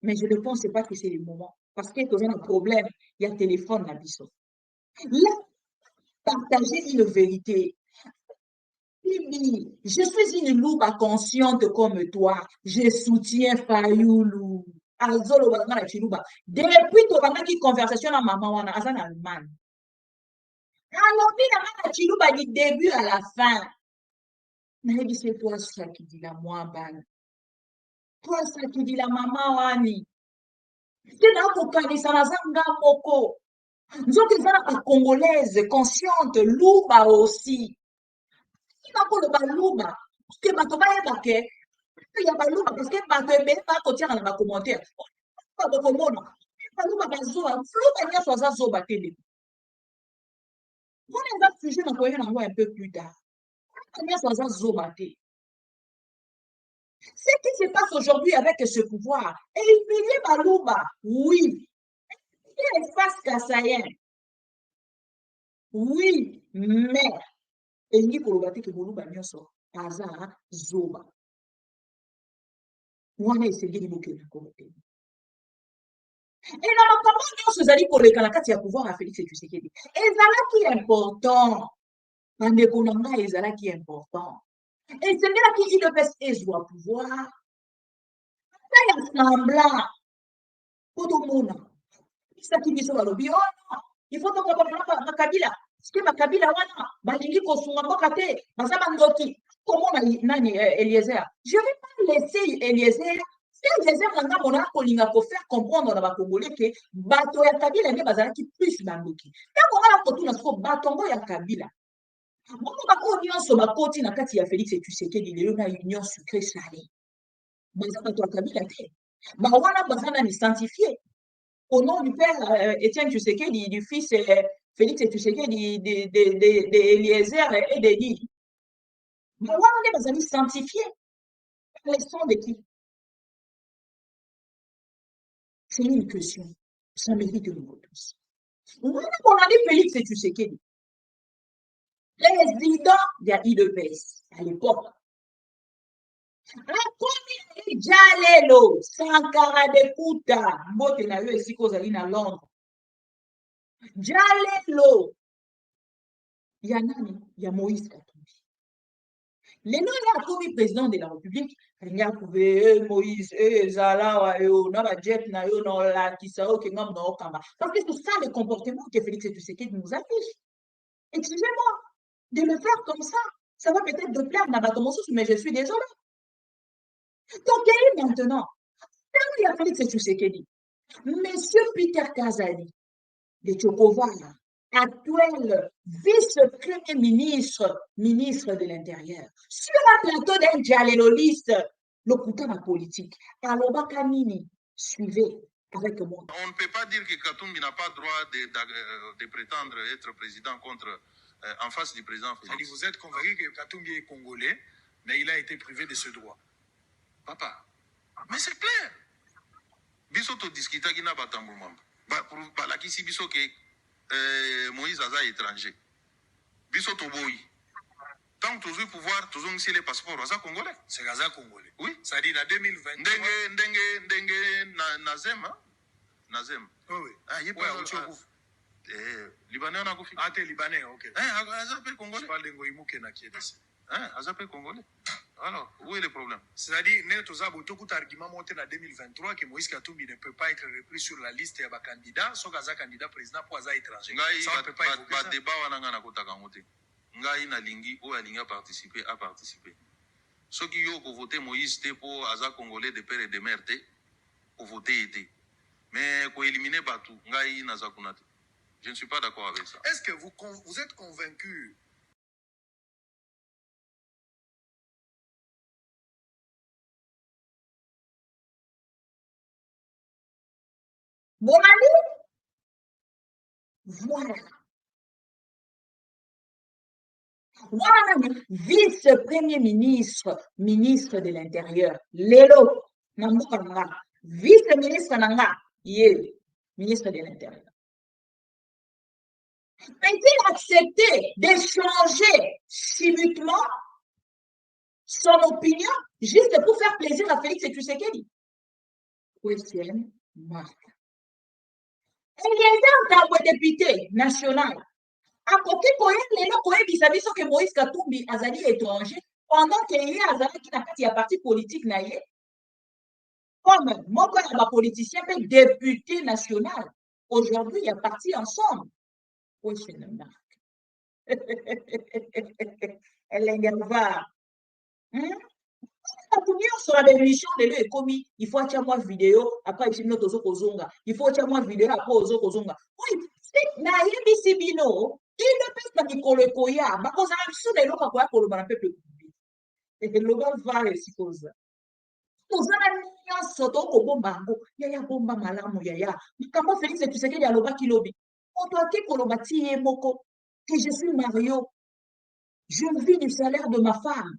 Mais je ne pense pas que c'est le moment. Parce qu'il y a un problème. Il y a un téléphone à Bissot. Là, partager une vérité. Je suis une loupe consciente comme toi. Je soutiens Fayoulou. Depuis tu as une conversation avec maman en Allemagne. Alors, tu as du début à la fin. C'est toi ça qui dit la moi ban. Toi ça qui dit la maman wani. C'est là pour kanisa na zanga moko. Nous sommes des congolaises conscientes, louba aussi. Il va pour le balouba. Parce que ma tomba est baquet. Il y a balouba parce que ma tomba est pas côté dans les commentaires. Pas de commande. Balouba bazoa. Flou banya soit ça zoba télé. On va sujet dans quoi un peu plus tard. Banya soit ça zoba télé. Ce qui se passe aujourd'hui avec ce pouvoir, et il finit balouba. Oui. Il est face kassayen. Oui, mais elingi kolobate ke boluba nyonso aza zoba wana esengeli bokenda kote et na makambo nyonso ezali koleka na kati ya pouvoir ya Félix Tshisekedi ezalaki important bandeko na ngai ezalaki important esengelaki UDPS ezwa pouvoir ya semblant tomona saki biso balobi oh non il faut tokoma makabila sike makabila wana balingi kosunga mboka te baza bandoki komona nani Eliezer je vais pas laisser Eliezer Eliezer nanga mona kolinga kofaire comprendre na bakongolais ke bato ya kabila nde bazalaki plus bandoki ntango wana kotuna siko bato ngo ya kabila bongo baoyo nyonso bakoti na kati ya Félix Tshisekedi lelo na union sucré salé baza bato ya kabila te bawana baza nani sanctifié au nom du père Étienne Tshisekedi, du fils Félix Tshisekedi, de Eliezer et de Di. Mais on est bazali sanctifié par les sons de qui? C'est une question. Ça mérite une réponse. On a dit Félix Tshisekedi, président de l'IDPS à l'époque. Akomi Jalelo, Sankara de Kuta, mbote na yo esika ozali na Londres. Jalelo, ya nani? Ya Moïse Katumbi. Lelo ya akomi président de la République, alingi akube Moïse, ezala yo, na ba jet na yo, na olakisa yo, kenga mna okamba. Parce que c'est ça le comportement que Félix Tshisekedi nous affiche. Excusez-moi, de le faire comme ça va peut-être de plaire na bato mosusu, mais je suis désolé. Donc, maintenant, quand il y a Félix Tshisekedi, Monsieur Peter Kazadi de Tchokovara, actuel vice-premier ministre, ministre de l'Intérieur, sur un plateau d'un dialéloliste, le couteau politique, Aloba Kamini, suivez avec moi. On ne peut pas dire que Katumbi n'a pas droit de prétendre être président contre, en face du président Félix. Vous êtes convaincu que Katumbi est congolais, mais il a été privé de ce droit. Papa, mais c'est clair. Biso to discuta qui n'a pas tambour membre. Pour la qui si biso que Moïse Aza étranger. Biso to boy. Tant que tu pouvoir, tu as les passeports Aza congolais. C'est Aza congolais. Oui. Ça dit en 2020. Ndenge Nazem, hein? Nazem. Oui. Ah, il est pas Libanais on a confié. Ah, t'es Libanais, ok. Aza peut congolais. Je parle de Ngoïmouké na qui est ici. Aza peut congolais. Alors, où est le problème? C'est-à-dire, nous avons beaucoup d'arguments montés en 2023 que Moïse Katumbi ne peut pas être repris sur la liste des candidats, sauf qu'un candidat président pour un étranger. Ça, on ne peut pas évoquer ça. Débat, Ngai na lingi ou alinga participer à participer. Ceux qui ont voté Moïse pour Aza Congolais de père et de mère pour voter été. Mais pour éliminer Batou, Ngai na Zakunate. Je ne suis pas d'accord avec ça. Est-ce que vous êtes convaincu? Mon ami, voilà. Voilà, vice-premier ministre, ministre de l'Intérieur, Lelo, vice-ministre Nanga, ministre de l'Intérieur. Peut-il accepter d'échanger subitement son opinion juste pour faire plaisir à Félix Tshisekedi? Question marque. Eliezer Tambwe, député national, akoki koyelela koyebisa biso ke Moïse Katumbi azali étranger pendant que ye azalaki na kati ya parti politique na ye comme moko ya bapoliticien mpe député national. Aujourd'hui, il y a parti ensemble. Question marque. Elenge va. Sur la émission de lui commis, il faut acheter moi vidéo après il note aux kozonga. Il faut acheter moi vidéo après aux kozonga. Oui, c'est na yebisi bino. Il ne peut pas dire koya. Ba koza biso de loka koya koloba na peuple. Et le loba va suppose. Kozana nyonso to ko bomba ngo. Ya bomba malamu ya. Comment Félix Tshisekedi ya loba kilobi. On doit que koloba ti moko que je suis Mario. Je vis du salaire de ma femme.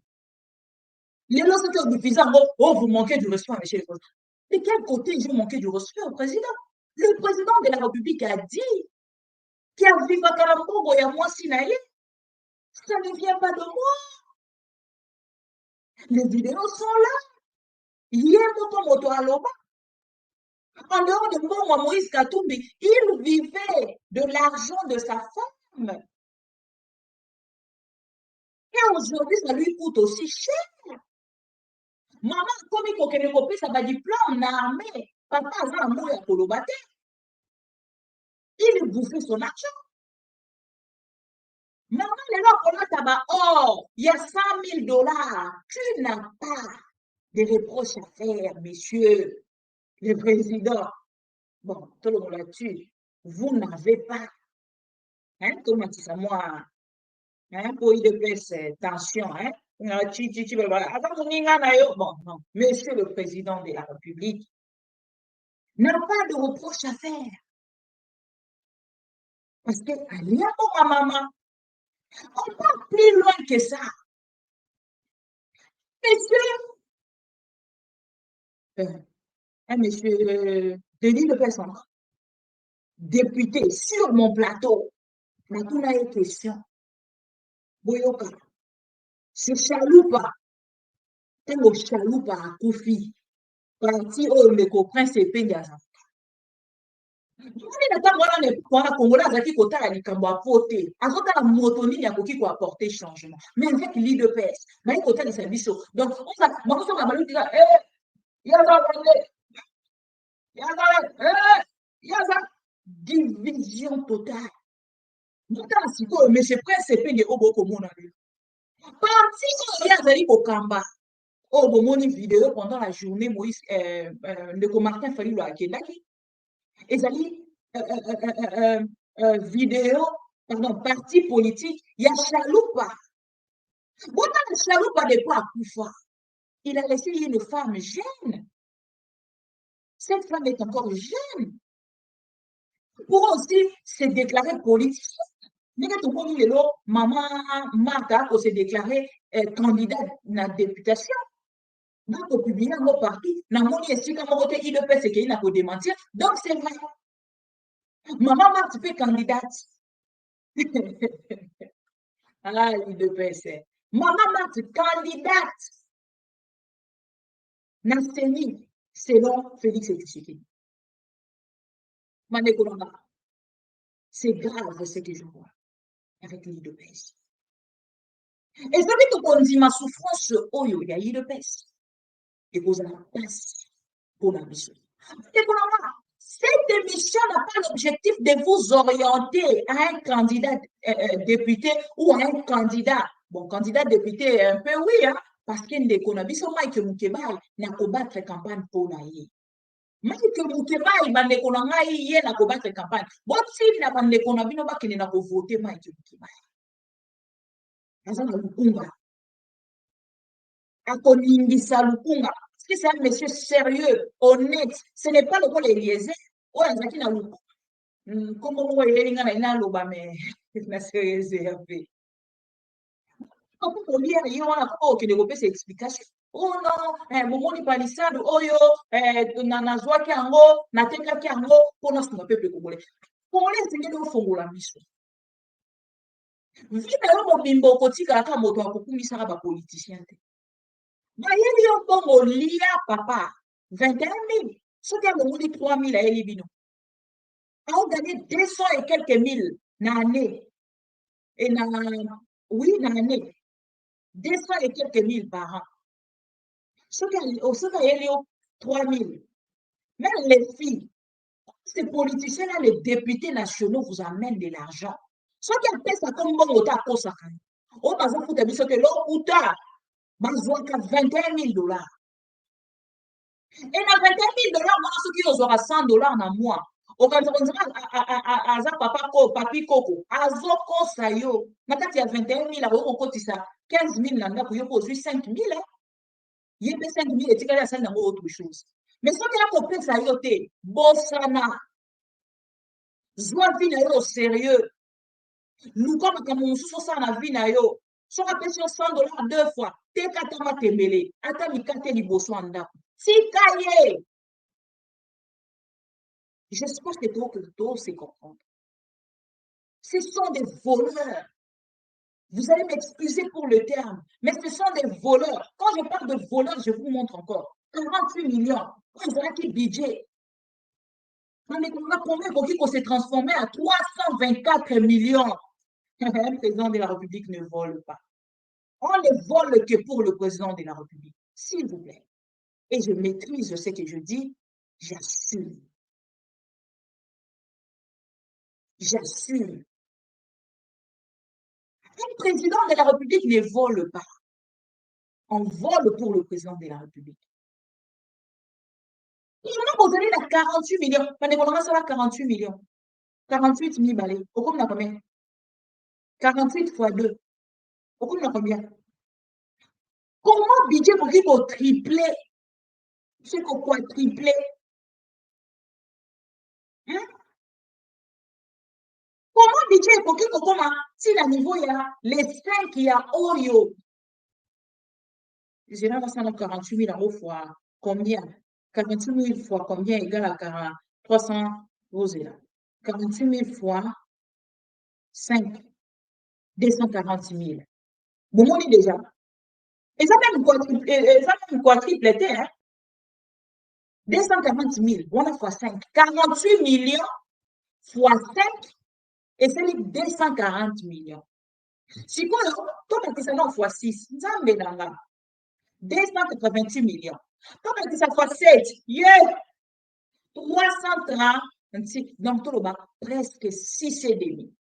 Les lorsque du président, vous manquez du respect, monsieur le président. De quel côté je manquais du respect au président? Le président de la République a dit qu'il y a Viva Karambogo et à moi Sinaï. Ça ne vient pas de moi. Les vidéos sont là. Hier, moto aloba. En dehors de moi, Moïse Katumbi, il vivait de l'argent de sa femme. Et aujourd'hui, ça lui coûte aussi cher. Maman, comme il faut que ça va diplôme dans l'armée. Papa a un mot à Kolobate. Il bouffait son argent. Maman, les gens qu'on a oh, il y a 100 000 $. Tu n'as pas de reproches à faire, monsieur le président. Bon, tout le monde là-dessus. Vous n'avez pas. Hein, comment tu sais, moi, hein, pour y de tension, hein. Bon, non. Monsieur le président de la République n'a pas de reproche à faire. Parce que, à maman, on va plus loin que ça. Monsieur Denis Le Pesson, député sur mon plateau, plateau n'a eu question. Boyoka, c'est Chaloupa, tango Chaloupa à Koufi, parti au le copain c'est Pengaza. Moni na tango wana ne kwa Congolais azaki kotala likambo apote, azotala moto nini akoki ko apporter changement. Mais avec l'IDPS, mais kotala sa biso. Donc on ça makoso ka baluki ka yaza division totale. Notala sikoyo mais c'est presque penge oboko mona le. Parti oyo azali kokamba oyo bomoni vidéo pendant la journée Moïse ndeko Martin Fayulu akendaki ezali vidéo pardon parti politique ya Chaloupa. Botala Chaloupa de quoi akufa. Il a laissé une femme jeune. Cette femme est encore jeune. Pour aussi se déclarer politique. Maman Martha pour se déclarer candidate à la députation. Donc, au public, partout, il n'a pas démentir. Donc, c'est vrai. Maman Martha fait candidate. Ah, l'IDPS. Maman Martha, candidate. Nasseni, selon Félix Tshisekedi. C'est grave ce que je vois avec l'IDPS. Et ça veut dire qu'on dit ma souffrance, oh, il y a l'IDPS. Et vous avez la place pour la mission. Cette émission n'a pas l'objectif de vous orienter à un candidat député ou à un candidat. Bon, candidat député, un peu oui, hein, parce qu'il ne connaît pas Mike Moukebaï n'a pas battre campagne pour la yé. Mike Moukebaï, ne connaît pas yé n'a pas battre campagne. Bon, si n'a pas ne connaît pas qu'il n'a pas voté Mike Moukebaï. Azan Lukunga. Akoningisa Lukunga. Parce que c'est un monsieur sérieux, honnête. Ce n'est pas le rôle Eliezer. Oh, Azaki na Lukunga. Comme on voit, il y a un loba, mais la sérieux un peu. Quand on lit, il y a un peu qui développe ses explications. Oh non, Momoni Palissade, oh yo, Nanazwa Kiango, Nateka Kiango, pour nous, c'est un peuple congolais. Congolais, c'est une fois la mission. Vite, on bimbo kotika aka moto akokumisa ba politicien te. Ba yeli yo bongo lia papa 21 000. Soki amoni 3 000 a yeli bino. A gagné 200 et quelques mille na année. Et na oui na année. 200 et quelques mille par an. Soki yeli yo 3 000. Même les filles, ces politiciens là, les députés nationaux vous amènent de l'argent. Ce qui appelle ça comme bon ota kosaka. On va vous foutre biso que l'eau outa bazwaka 21 000 $. Et na 21 000 $, moi ceux qui aura 100 $ na mois. Au cas où aza papa ko papi koko azo kosa yo. Na kati ya 21 000 € okotisa 15 000 na ndako yo pozwi 5 000 $. Yebe 5 000 etikali asali nango autre chose. Mais ce qui a kopesa yo te bosana. Zwa vina yo sérieux. Nous, comme on sous ça na vie na yo, so rapession 100 $ 2 fois, te katama tembele, ata mikate liboso anda. Si kaye. J'espère que tout c'est comprendre. Ce sont des voleurs. Vous allez m'excuser pour le terme, mais ce sont des voleurs. Quand je parle de voleurs, je vous montre encore. 48 millions. Quand ils ont un budget. On a combien qu'on s'est transformé à 324 millions. Un président de la République ne vole pas. On ne vole que pour le président de la République. S'il vous plaît. Et je maîtrise ce que je dis. J'assume. J'assume. Un président de la République ne vole pas. On vole pour le président de la République. Vous avez la 48 millions. Ça va 48 millions. 48 000 balais. Au combien de combien? 48 fois 2. Au combien de combien? Comment budget pour qu'il faut tripler? C'est quoi tripler? Hein? Comment budget pour qu'il faut comment? Si le niveau il y a les 5 il y a Oyo. Je vais passer dans 48 000 euros fois combien? 48 000 fois combien égale à 300 euros là? 48 000 fois 5, 240 000. Vous m'avez déjà. Et ça même quadruplé, hein? 240 000, on a fois 5. 48 millions fois 5, et c'est 240 millions. Si quoi, toi, tu as fois 6, nous avons 288 millions. Toi, tu as fois 7, 336, donc tout le bas, presque 6,5.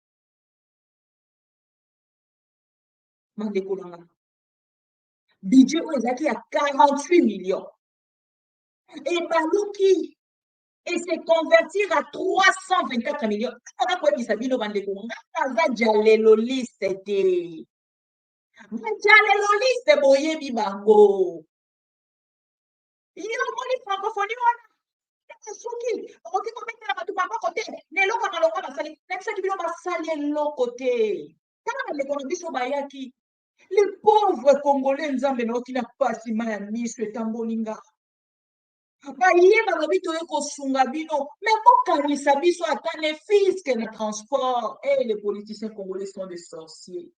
Budget qui a 48 millions. Et Balouki, et c'est convertir à 324 millions. On a quoi dit ça, Bino Bandeko? Va jalelo liste, boye bibango. Il y a une francophonie. Les pauvres Congolais, Nzambe na okina pasi maya miso etambolinga. Baye balobi toye kosunga bino, mais bokanisa biso ata ne fisque na transport. Et les politiciens congolais sont des sorciers.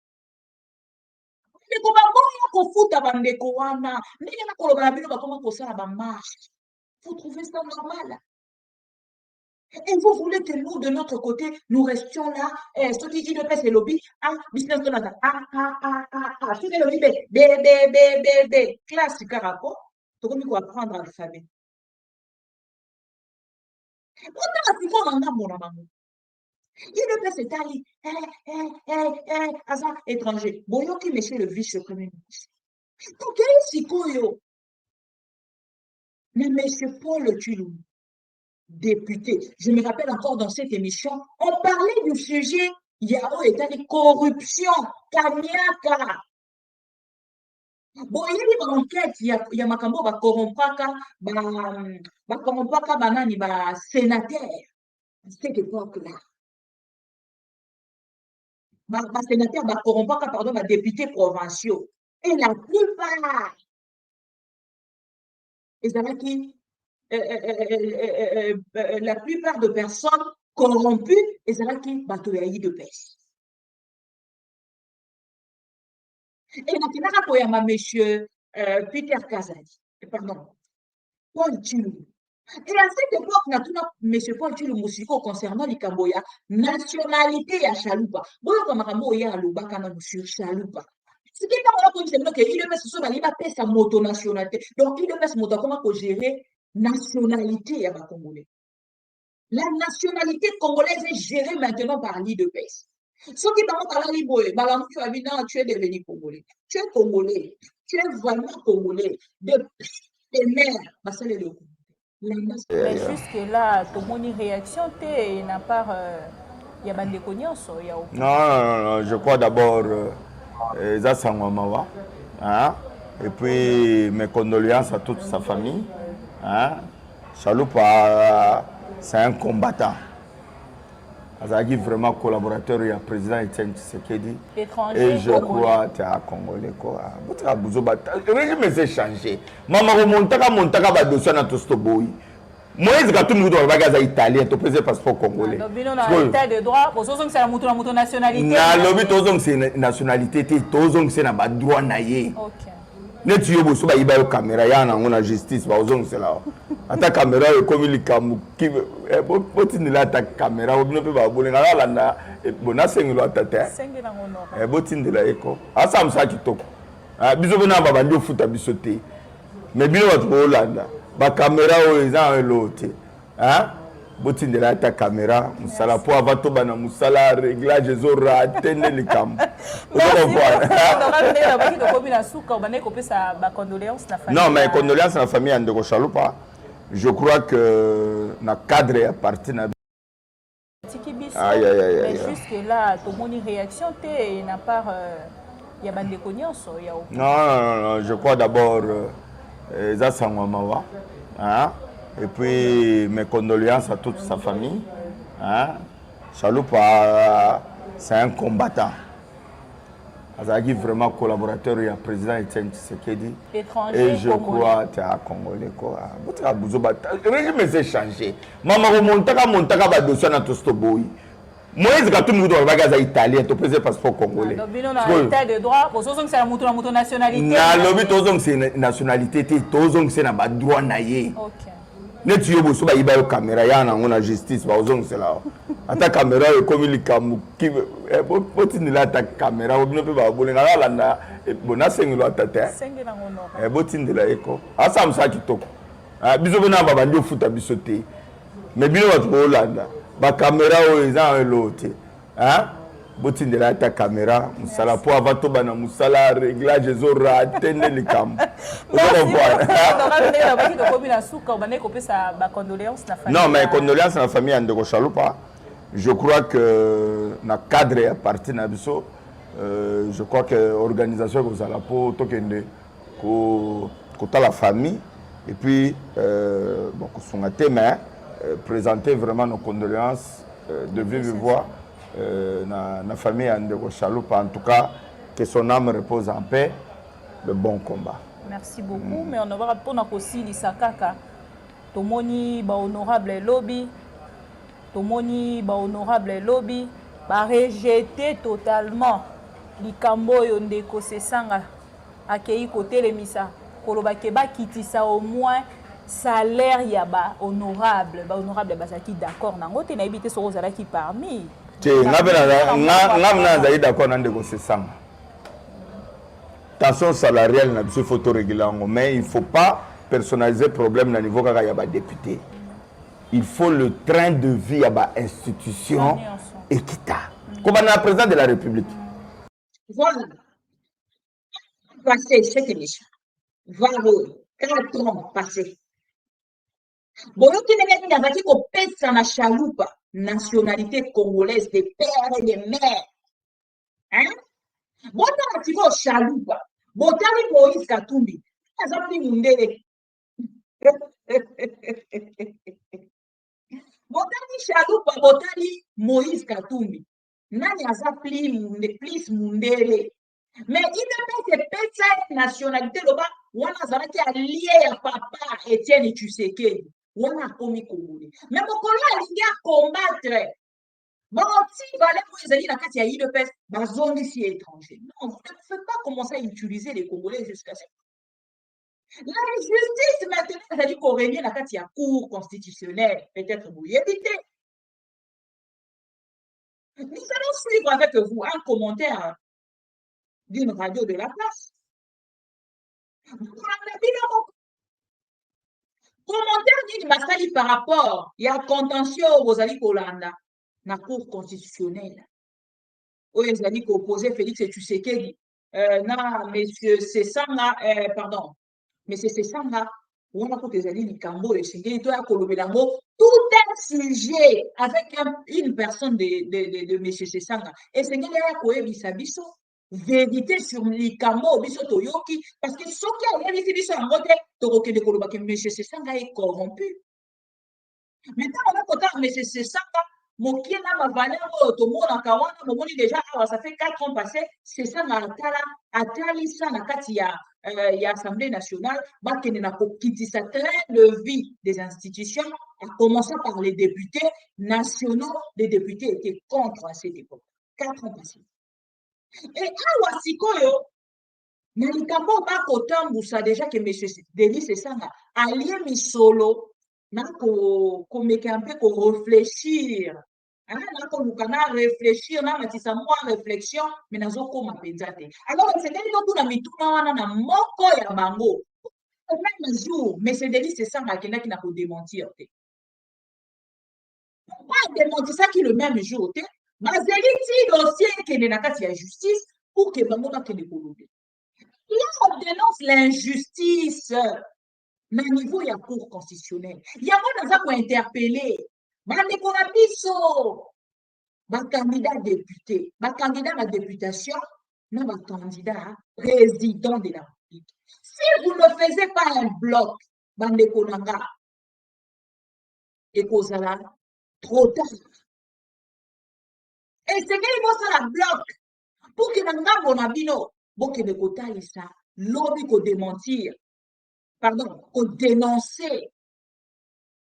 Ndeko baboya kofuta bandeko wana, ndenge na koloba na bino bakoma kosala ba marche. Vous trouvez ça normal? Et vous voulez que nous, de notre côté, nous restions là, ce qui dit de paix, c'est lobby, business de nata, ce qui est lobby, B, classe caraco, tu peux apprendre l'alphabet. Il ne peut s'étaler, étranger. Boyo qui monsieur le vice-premier ministre. Donc, il y a mais monsieur Paul Tulou, député, je me rappelle encore dans cette émission, on parlait du sujet Yao et de corruption, Kanyaka. Bon, il y a une enquête, il y a Makambo, corrompaka, banani, sénateur, à cette époque-là. Sénateur, corrompaka, pardon, député provinciaux. Et la plupart, la plupart de personnes corrompues, et c'est là qui batoyaï de pêche. Et il y a monsieur Peter Kazadi, pardon, Paul Tulou. Et à cette époque, monsieur Paul Tulou Moussiko concernant les Kamboya, nationalité à Chaloupa. Bon, comme Kamboya à Lubakana sur Chaloupa. Ce qui est là, c'est qu'il devait se souvenir, il va payer sa moto-nationalité. Donc, il devait se montrer comment gérer nationalité à Congolais. La nationalité congolaise est gérée maintenant par l'IDPS. Ceux qui parlent par la Liboé, tu es devenu Congolais. Tu es Congolais. Tu es vraiment Congolais. Depuis tes mères, c'est le Congolais. Mais jusque-là, tout le monde a une réaction, il n'a pas. Il y a des connaissances. Non, je crois d'abord. Hein? Et puis mes condoléances à toute sa famille. Hein? Chaloupa, c'est un combattant. Azagi vraiment collaborateur et président Etienne Tshisekedi. Et je crois que tu as Congolais. Le régime s'est changé. Maman remontaka dossier na tostoboyi. Moïse Gatoum est italien, tu peux passeport congolais. L'état de droit, c'est la moto nationalité. C'est la nationalité, c'est la droit naïe. Ne tu yobo ba iba yo caméra ya na ngona justice ba ozong c'est là. Ata caméra yo comme il kamu ki botini la ta caméra obino pe ba bolinga la landa bona sengelo atata. Sengela ngono. Botini la eko. Asa msa kitoko. Biso bena ba bandi ofuta bisote. Mais bino wat ko landa. ba caméra oyo eza elo te hein botindela ta caméra musala po avato bana musala réglage ezo raté nde likambo non mais condoléances na famille ya ndeko Chalupa je crois que na cadre ya parti na mais jusque là tout mon réaction té na part ya bandeko nyonso ya non je crois d'abord ça sangwa mawa hein et puis mes condoléances à toute sa famille hein Chalupa c'est un combattant azaki vraiment collaborateur ya président Etienne Tshisekedi et je crois tu as congolais quoi botra buzo bata régime s'est changé mama montaka ba dossier na tosto boy Moïse Katumbi doit bagaza italien to pèse passeport congolais donc na état de droit bozong c'est la moto nationalité na lobi tozong c'est nationalité te tozong c'est na ba droit na ye OK net yo boso ba yiba yo caméra ya na ngona justice ba ozong c'est là ata caméra yo komi likamu ki boti ni la ta caméra obino pe ba bolenga la na bona sengelo atata sengela ngono boti ndela eko asa msa kitoko biso bena ba bandi ofuta biso te mais bino ba to Hollande ba caméra oyo eza elo te hein botindela ta caméra musala po avato bana musala réglage ezo raté nde likambo non mais condoléances na famille ya ndeko Chalupa je crois que na cadre ya parti na biso je crois que organisation kozala po tokende kota la famille et puis bon kosunga te mais présenter vraiment nos condoléances de vive voix na famille ya ndeko Chalupa en tout cas que son âme repose en paix le bon combat. Merci beaucoup mais on va pour na kosilisa kaka tomoni ba honorable lobby ba rejeter totalement likambo yo ndeko Sesanga akei côté lemisa koloba ke ba kitisa au moins salaire ya ba honorable bazaki d'accord nango te na ebité soko zalaki parmi nga zali d'accord na ndeko Sesanga tension salariale na biso faut réguler mais il faut pas personnaliser problème na niveau kaka ya ba député il faut le train de vie à ba institution équitable comme le président de la République voilà passé cette émission voilà 4 ans passés boyoki ndenge azalaki kopesa na Chalupa nationalité congolaise des pères et des mères hein botala tiko Chalupa botali Moïse Katumbi aza pli mundele botali Chalupa botali Moïse Katumbi nani aza plus mundele mais il ne pesa nationalité loba wana azalaki allié ya papa Etienne Tshisekedi wana akomi congolais mais mokolo alingi combattre Banti va les la carte de peste, bazongi si étranger. Non, vous ne pouvez pas commencer à utiliser les Congolais jusqu'à ce. La justice maintenant, c'est-à-dire qu'on revient la carte à cour constitutionnelle, peut-être vous y évitez. Nous allons suivre avec vous un commentaire d'une radio de la place. Commentaire d'une Masali par rapport, il y a contentieux aux Ali Kolanda. Na cour constitutionnelle oyo ezali koopose Félix Tshisekedi na monsieur Sesanga pardon monsieur Sesanga wana kote ezali likambo esengeli to ya kolobela yango tout un sujet avec une personne de monsieur Sesanga esengeli ya koyebisa biso vérité sur likambo biso toyoki parce que soki ayebisi biso yango te tokokende koloba ke monsieur Sesanga est corrompu maintenant on a kotala monsieur Sesanga Mokie na ma valeur otomona kawana momoni déjà ça fait 4 ans passés c'est ça na atali ça na kati ya Assemblée nationale bakene na kokitisa train de vie des institutions à commencer par les députés nationaux. Les députés étaient contre à cette époque 4 ans passés et awa sikoyo na likambo bakotambusa déjà que monsieur Denis Sesanga allié misolo na komeka un peu réfléchir réfléchir na matisa moi réflexion mais nazokoma penza te alors c'est que nous na mituna wana na moko ya bango Le même jour, mais c'est Denis, c'est ça qui n'a pas démenti. Pourquoi démentir ça qui le même jour? Bazeli ti dossier qui est dans la justice pour que bango ba kende kolobe. Là, on dénonce l'injustice mais au niveau de la cour constitutionnelle. Il y a des gens qui ont interpellé. Bandeko na biso, ba candidat député, ba candidat à la députation, non ba candidat président de la République. Si vous ne faisiez pas un bloc, bandeko nanga, et kozala trop tard. Et c'est qu'il faut faire un bloc pour que nanga bonabino, bon que de kota ça, lobby ko démentir, pardon, ko dénoncer.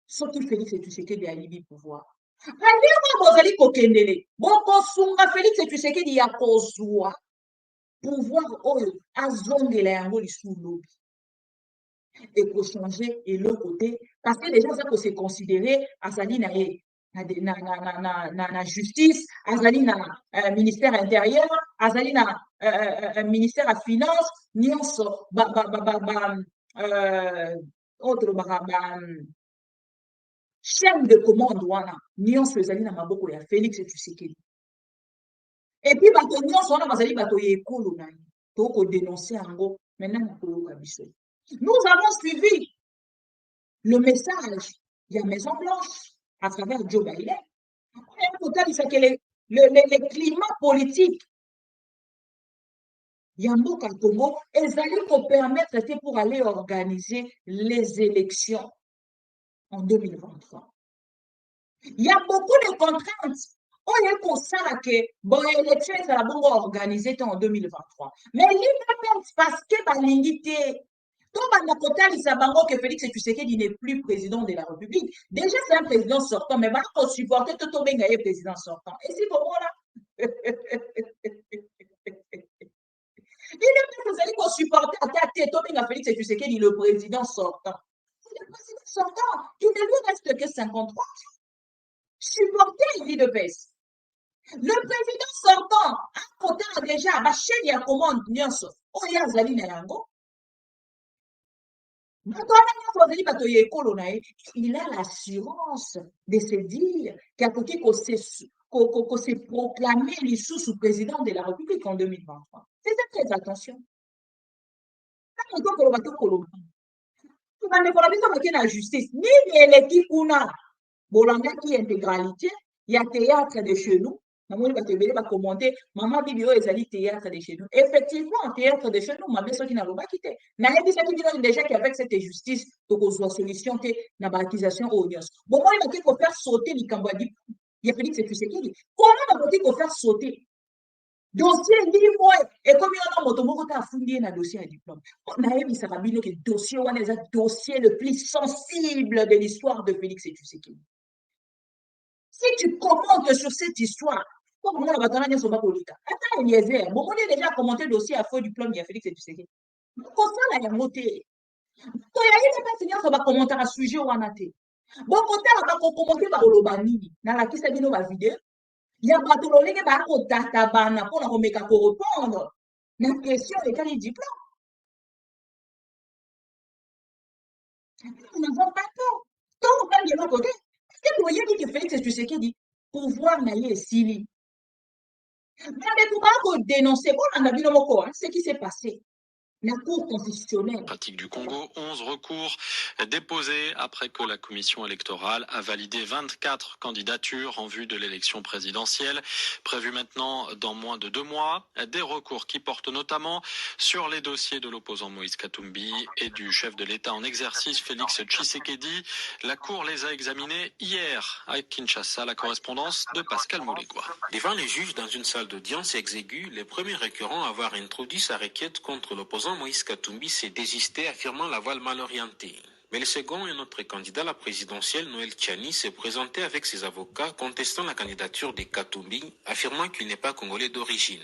Ce qui Félix Tshisekedi a libi pouvoir. Alima bozali kokendele. Boko sunga Félix Tshisekedi ya kozwa pouvoir oyo azongela yango lisu lobby. Et ko changer et l'autre côté parce que les gens ça ko se considérer azali na justice, azali na ministère intérieur, azali na ministère à finance, nyonso chaîne de commande wana nyonso ezali na maboko ya Félix Tshisekedi. Et puis bato nyonso wana bazali bato ya ekolo na ye to ko dénoncer yango maintenant na koyoka biso. Nous avons suivi le message de la Maison Blanche à travers Joe Biden. Le climat politique Yamboka Congo ezali ko permettre pour aller organiser les élections en 2023. Il y a beaucoup de contraintes. On est pour ça que bon l'élection ça va organiser en 2023. Mais l'indépendance parce que balingité que Félix Tshisekedi n'est plus président de la République. Déjà, c'est un président sortant, mais on supporter tout le monde président sortant. Et si pour moi là, il est vous allez supporter à Félix Tshisekedi, le président sortant. Le président sortant, il ne lui reste que 53. Supporter l'IDPS. Le président sortant, à côté déjà, ma chaîne y a commande, nyonso. Oh, il y a Zali Nayango. Il a l'assurance de se dire qu'il s'est proclamé sous président de la République en 2023. Faites très attention. La justice, ni l'équipe qui intégralité, il y a théâtre de chez nous. Maman va commenter, maman Bibio est théâtre de chez nous. Effectivement, théâtre de chez nous, ma mère qui n'a pas quitté. N'a pas dit ça qui dit déjà qu'avec cette justice, donc on soit solution que la baptisation aux audiences. Bon, moi, il faut faire sauter les Cambodgiens. Il y a Félix Tshisekedi. Comment il faut faire sauter? Dossier libre et comme il y a un motomoko qui a fondé un dossier à diplôme. On a vu ça le dossier, on a le dossier le plus sensible de l'histoire de Félix Tshisekedi. Si tu commentes sur cette histoire, comme on a battu sur Bakolita, attends, Eliezer, bon, on a déjà commenté le dossier à faux diplôme, il y a Félix Tshisekedi. Comme ça, il y a moté. Quand il y a un commentaire à sujet ou à naté. Bon, quand on a commenté par Olobani, dans la question de nos vidéos, il y a pas de problème qui va être pour répondre à la question de quel diplôme. Nous n'avons pas peur. Quand on parle de l'autre côté, est-ce que vous voyez que Félix Tshisekedi pouvoir n'aller Sili? Mais pour dénoncer, on a vu ce qui s'est passé. La Cour constitutionnelle. Pratique du Congo, 11 recours déposés après que la commission électorale a validé 24 candidatures en vue de l'élection présidentielle, prévue maintenant dans moins de 2 mois. Des recours qui portent notamment sur les dossiers de l'opposant Moïse Katumbi et du chef de l'État en exercice Félix Tshisekedi. La Cour les a examinés hier à Kinshasa, la correspondance de Pascal Mouligua. Devant les juges dans une salle d'audience exiguë, le premier requérant à avoir introduit sa requête contre l'opposant Moïse Katumbi s'est désisté, affirmant l'aval mal orienté. Mais le second, un autre candidat à la présidentielle, Noël Tchani, s'est présenté avec ses avocats contestant la candidature de Katumbi, affirmant qu'il n'est pas congolais d'origine.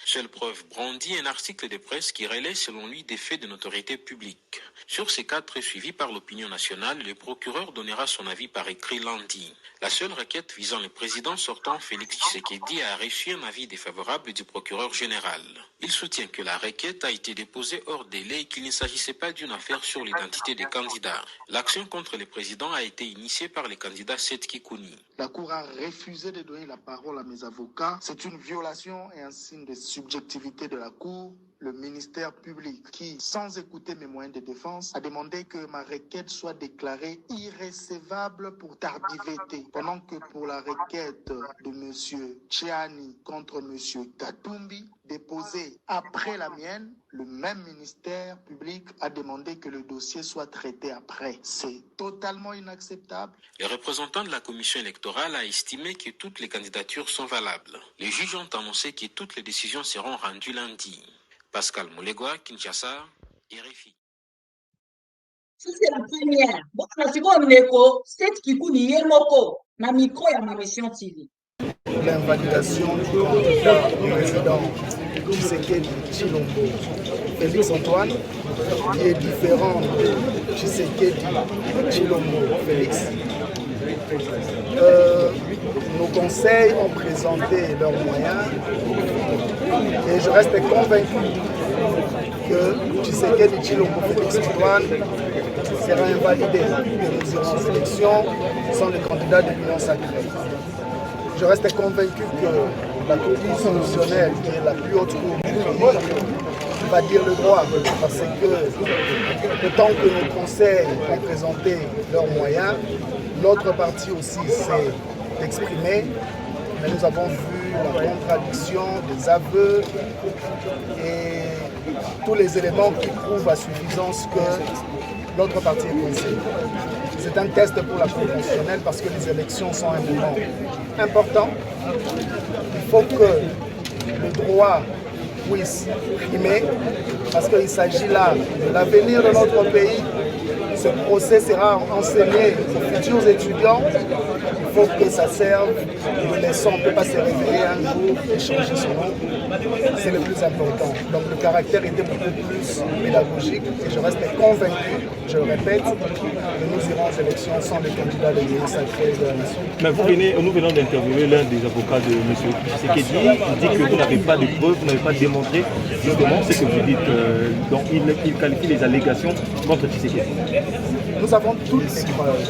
Seule preuve brandie, un article de presse qui relaie selon lui des faits de notoriété publique. Sur ces cas très suivis par l'opinion nationale, le procureur donnera son avis par écrit lundi. La seule requête visant le président sortant, Félix Tshisekedi, a reçu un avis défavorable du procureur général. Il soutient que la requête a été déposée hors délai et qu'il ne s'agissait pas d'une affaire sur l'identité des candidats. L'action contre le président a été initiée par les candidats Seth Kikouni. La Cour a refusé de donner la parole à mes avocats. C'est une violation et un signe de subjectivité de la Cour. Le ministère public qui, sans écouter mes moyens de défense, a demandé que ma requête soit déclarée irrecevable pour tardivité. Pendant que pour la requête de M. Tchani contre M. Katumbi, déposée après la mienne, le même ministère public a demandé que le dossier soit traité après. C'est totalement inacceptable. Le représentant de la commission électorale a estimé que toutes les candidatures sont valables. Les juges ont annoncé que toutes les décisions seront rendues lundi. Pascal Moulegwa, Kinshasa, RFI. Ça, c'est la première. Bon, c'est Kikouni Yemoko, na micro et ma mission TV. L'invalidation du candidat du président Tshisekedi Tshilombo, Félix Antoine, qui est différent de Tshisekedi Tshilombo Félix. Nos conseils ont présenté leurs moyens et je reste convaincu que Tshisekedi Tshilombo Félix Antoine sera invalidé, que nous irons en élection sans le candidat de l'Union sacrée. Je reste convaincu que la Cour constitutionnelle, qui est la plus haute cour du pays, va dire le droit, parce que autant que nos conseils ont présenté leurs moyens, l'autre partie aussi s'est exprimée, mais nous avons vu la contradiction des aveux et tous les éléments qui prouvent à suffisance que l'autre partie est coincée. C'est un test pour la Cour constitutionnelle parce que les élections sont un moment important. Il faut que le droit puisse primer parce qu'il s'agit là de l'avenir de notre pays. Ce procès sera enseigné aux futurs étudiants. Il faut que ça serve de leçon. On ne peut pas se réveiller un jour et changer son nom. C'est le plus important. Donc le caractère était beaucoup plus pédagogique et je reste convaincu, je le répète, que nous irons aux élections sans le candidat de l'Union sacrée de la nation. Mais nous venons d'interviewer l'un des avocats de M. Tshisekedi. Il dit que vous n'avez pas de preuves, vous n'avez pas démontré justement ce que vous dites. Donc il qualifie les allégations contre Tshisekedi. Nous avons toutes les preuves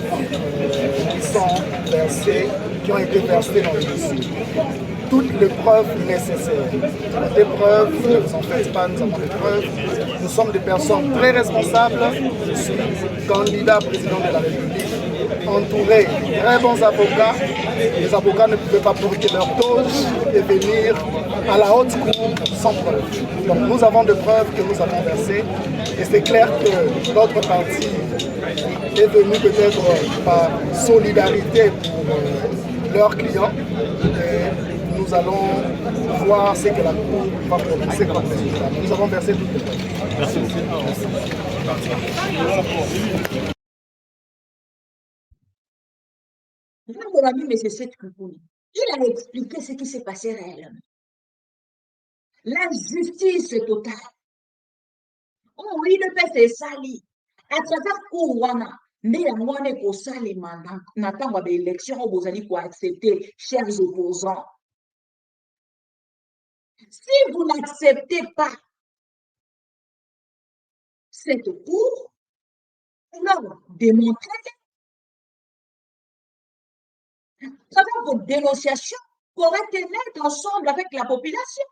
qui ont été versées dans le dossier. Toutes les preuves nécessaires. Des preuves, ne vous en faites pas, nous avons des preuves. Nous sommes des personnes très responsables. Je suis candidat président de la République, entouré de très bons avocats. Les avocats ne pouvaient pas porter leur toge et venir à la haute cour sans preuve. Donc nous avons des preuves que nous avons versées. Et c'est clair que notre parti est venu peut-être par solidarité pour leurs clients. Et nous allons voir ce que la Cour va prononcer comme résultat. Nous avons versé toutes les preuves. Merci beaucoup. Mon ami M. Seth Kikouni, il a expliqué ce qui s'est passé réellement. L'injustice totale. Oh oui, le père c'est sali. À travers Kouwana, mais il y a moins de salima n'attend pas d'élection, vous allez accepter, chers opposants. Si vous n'acceptez pas cette cour, alors démontrez à travers vos dénonciations pour être mettre ensemble avec la population,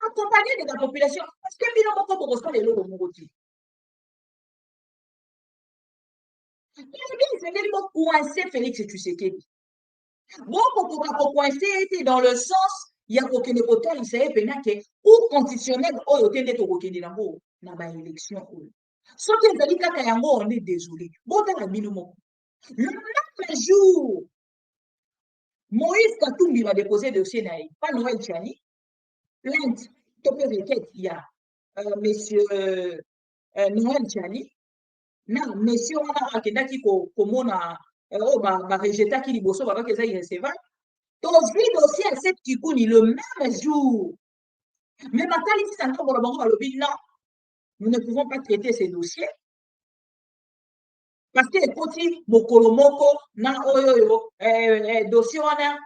accompagner de la population. Parce que nous avons beaucoup de l'eau au c'est coincé Félix Tshisekedi. Bon, pour coincer dans le sens, il y a aucun côté, il s'est pénaqué, ou conditionnel, ou il y a aucun élection. Sauf que les Alika on est désolé. Bon, le même jour, Moïse Katumbi va déposer le dossier naïf, pas Noël Tchani. Plainte, topé requête, il y a monsieur Noël Tchani. Non, mais si on a akendaki komona barejetaki liboso babaki eza irrecevable, tozwi dossier ya cette Kikuni le même jour. Mais matalisi sango bango balobi non, nous ne pouvons pas traiter ces dossiers parce que ekoti mokolo moko na oyo dossier wana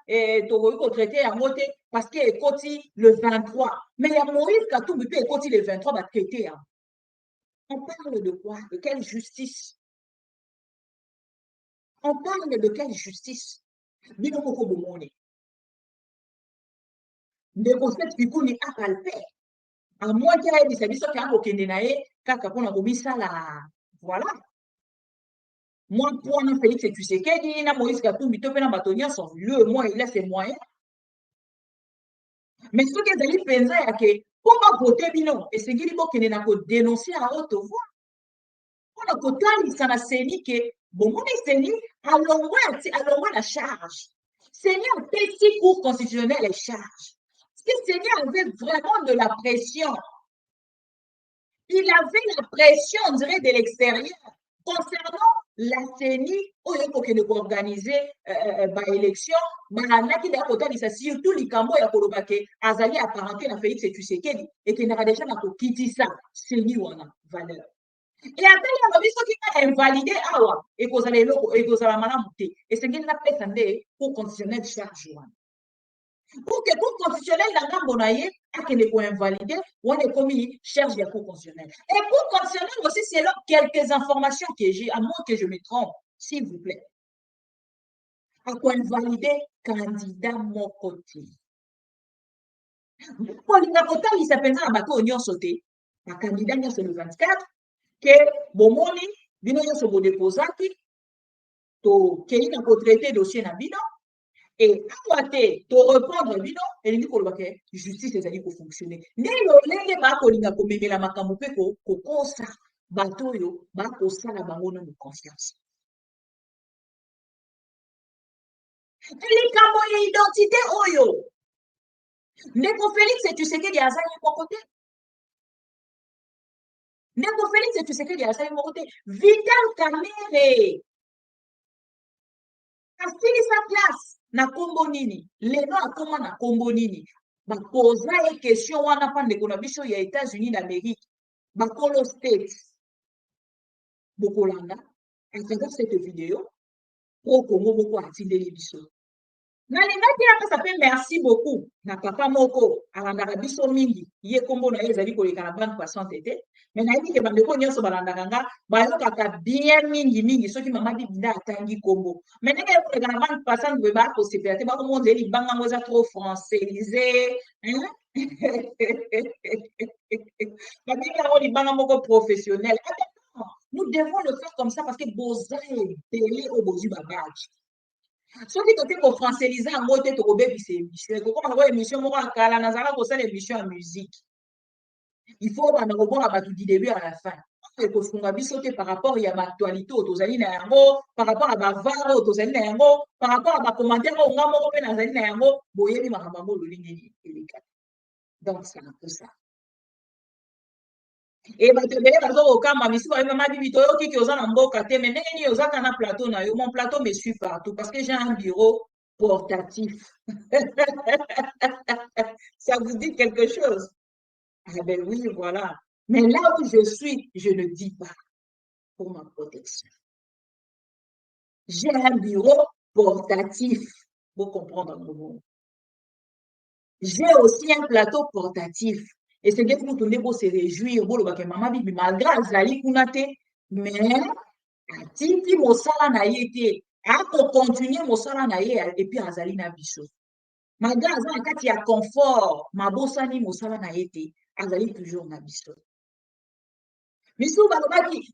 tokoki kotraite yango te parce que ekoti le 23. Mais ya Moïse Katumbi mpe ekoti le 23 batraite yango. On parle de quoi? De quelle justice? On parle de quelle justice? Bino moko bomone. Ndeko cette Kikuni apalpe. À moins qu'il y ait des services qui ont okende na ye kaka pona kobisala. Voilà. Moi, pour un Félix Tshisekedi, na Moïse Katumbi, to pe na bato nyonso, le moi il a ses moyens. Mais ce que ezali penza ya ke poma voter bino esengeli bokende na kodénoncer à haute voix. Pona kotalisa na seni ke bomoni seni alongwa la charge. Seni apesi cour constitutionnelle les charges. Parce que Seni avait vraiment de la pression. Il avait la pression, on dirait, de l'extérieur. Concernant la CENI, il faut organiser l'élection, surtout les Cambo et Kolobake, Azali apparenté à Félix Tshisekedi, et qu'il n'a déjà pas quitté ça, CENI ou en valeur. Et après, il y a ceux qui ont invalidé Awa, et qu'on a la malamouté, et c'est qu'il n'a pas fait pour constitutionnel charge. Pour que le cours constitutionnel n'a pas invalidé, on est commis charge de cours constitutionnel. Et cours constitutionnel aussi, c'est là quelques informations que j'ai, à moins que je me trompe, s'il vous plaît. À quoi invalider candidat mon côté. Pour l'inapotable, il s'appelle un bateau oignon sauté. Un candidat, c'est le 24, que Bomoni, Bino Yoso Bodeposaki, to Kéli n'a pas traité dossier na Bino. Et à te reprendre bino et lui dire que justice ezali ko fonctionner ndelo lenge ba ko linga ko memela makambo pe ko kosa bato yo ba ko sala bango na confiance. Likambo ya identité oyo ndeko Félix Tshisekedi azali mon côté. Ndeko Félix Tshisekedi azali mon côté. Vital Kamerhe asili sa place na kombo nini lelo akoma na kombo nini bakoza e question wana pa ndeko na biso ya États-Unis d'Amérique bakolo states bokolanda à travers cette vidéo pour Congo boko atindeli biso na lingaki na ça fait merci beaucoup na papa moko alandaka biso mingi ye kombo na ye ezali koleka na bande passante ete mais na yebi ke bandeko nyonso balandaka nga bayokaka bien mingi soki mama bibinda atangi kombo mais ndenge ekoleka na bande passante boye bakosepela te bakomonde libanga yango eza trop françaisé babengi yango libanga moko professionnel. Nous devons le faire comme ça parce que boza ebele oyo bozwi babage soki toke kofrancélise yango te tokobebisa émission ekokoma nango émission moko ya kala nazala kosala émission ya musique. Il faut bana kobonga bato du début à la fin ekosunga biso te par rapport ya baactualité oyo tozali na yango par rapport à bavare oyo tozali na yango par rapport à bacommentaire oyo nga moko mpe nazali na yango boyebi makambo yango ololingeni eleka. Donc c'est un peu ça. Et bato ebele bazokokamba misi bayebi mama bibi toyoki ki oza na mboka te mais ndenge nini ozaka na plateau na yo mon plateau me suit partout parce que j'ai un bureau portatif. Ça vous dit quelque chose? Ah ben oui, voilà. Mais là où je suis, je ne dis pas pour ma protection. J'ai un bureau portatif. Pour comprendre le mot. J'ai aussi un plateau portatif. Et c'est que vous tournez pour se réjouir, maman bibi malgré Azali Kunate, mais Titi Mosala na yete, a continuer Mosala na ye et puis Azali na biso. Malgré Azali kati ya confort, mabosani Mosala na yete, Azali toujours na biso. Misu balobaki,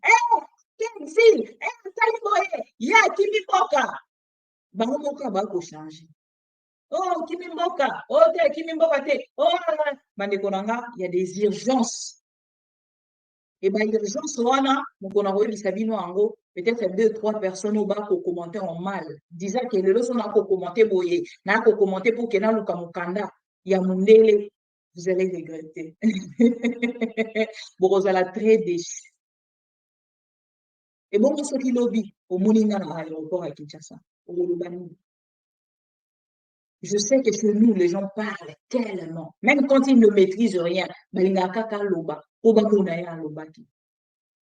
Kenzi, Sali boye, ya Kimi Mboka. Bango moka bako changer. Oh, Kimi Mboka, oh, Kimi Mboka te, oh, bandeko nanga, il y a des urgences. Et bien, l'urgence, on a réussi à ango, peut-être 2-3 personnes au bas qui commenté en mal, disant que les leçons n'a pas commenté, n'a pas commenté pour que n'a pas mukanda, il y a mundele, vous allez regretter. Vous allez très déçus. Et bon, ce qui lobby au Moninga à l'aéroport à Kinshasa, au Golubani. Je sais que chez nous, les gens parlent tellement. Même quand ils ne maîtrisent rien, Balingaka Loba, Obakonaya Lobaki.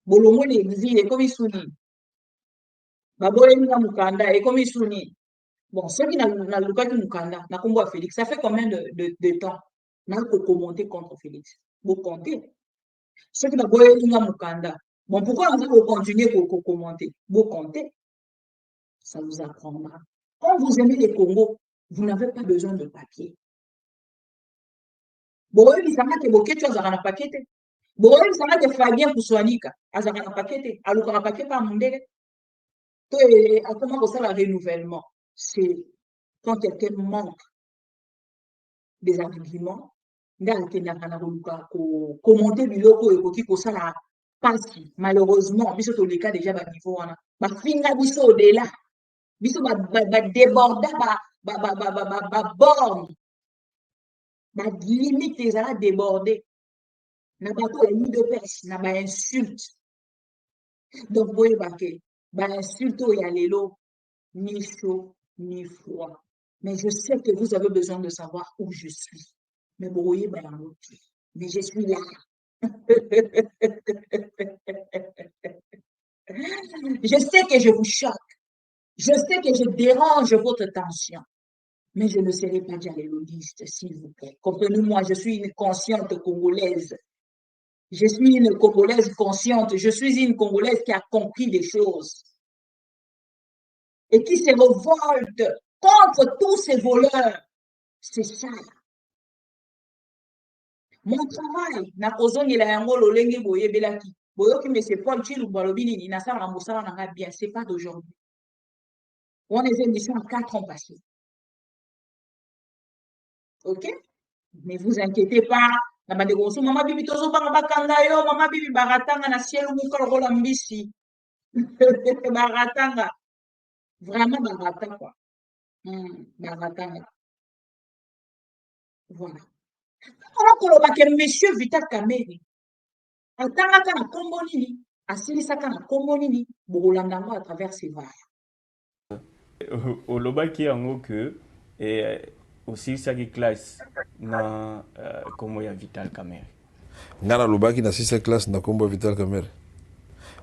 Bolongo l'exil est comme Isuni. Baboyenga Mukanda est comme Isuni. Bon, ceux qui n'ont pas de Mukanda, n'a pas Félix, ça fait combien de temps? N'a pas commenté contre Félix. Vous comptez. Ceux qui n'ont pas de Mukanda. Bon, pourquoi on va continuer à commenter? Vous comptez. Ça vous apprendra. Quand vous aimez les Congos, vous n'avez pas besoin de papier. Bon, il s'agit que vous avez un papier. Bon, il s'agit que Fabien Kousouanika a un papier. Alors, un papier par Mundele. Comment ça le renouvellement? C'est quand quelqu'un manque des arguments, commenter biloko et ça la passe. Malheureusement, biso to le cas déjà ba niveau wana. Ba finga biso au-delà. Biso ba déborda ba borne. Ba limite ezala déborder. Na bato ennemi de pêche, na ba insulte. Donc boye baké, ba insulte o ya lelo ni chaud ni froid. Mais je sais que vous avez besoin de savoir où je suis. Mais boye ba mais je suis là. Je sais que je vous choque. Je sais que je dérange votre tension. Mais je ne serai pas dialogiste, s'il vous plaît. Comprenez-moi, je suis une consciente congolaise. Je suis une Congolaise consciente. Je suis une Congolaise qui a compris les choses. Et qui se révolte contre tous ces voleurs. C'est ça. Mon travail, na kozongela yango lolenge boye belaki. Boyoki monsieur Paul Chilumba lobini na sala mosala na bien, c'est pas d'aujourd'hui. On est émission 4 ans passés. OK? Ne vous inquiétez pas. Na bande goso mama bibi tozo banga bakanga yo, mama bibi baratanga na ciel muka lokola mbisi. Baratanga. Vraiment baratanga quoi. Baratanga. Voilà. Alors kolobaka monsieur Vital Kamerhe atangaka na kombo nini asilisaka na kombo nini bokolanda yango à travers ses vailles. Olobaki yango que aussi saki classe na kombo ya Vital Kamerhe. Ngana lobaki na 6e classe na kombo Vital Kamerhe.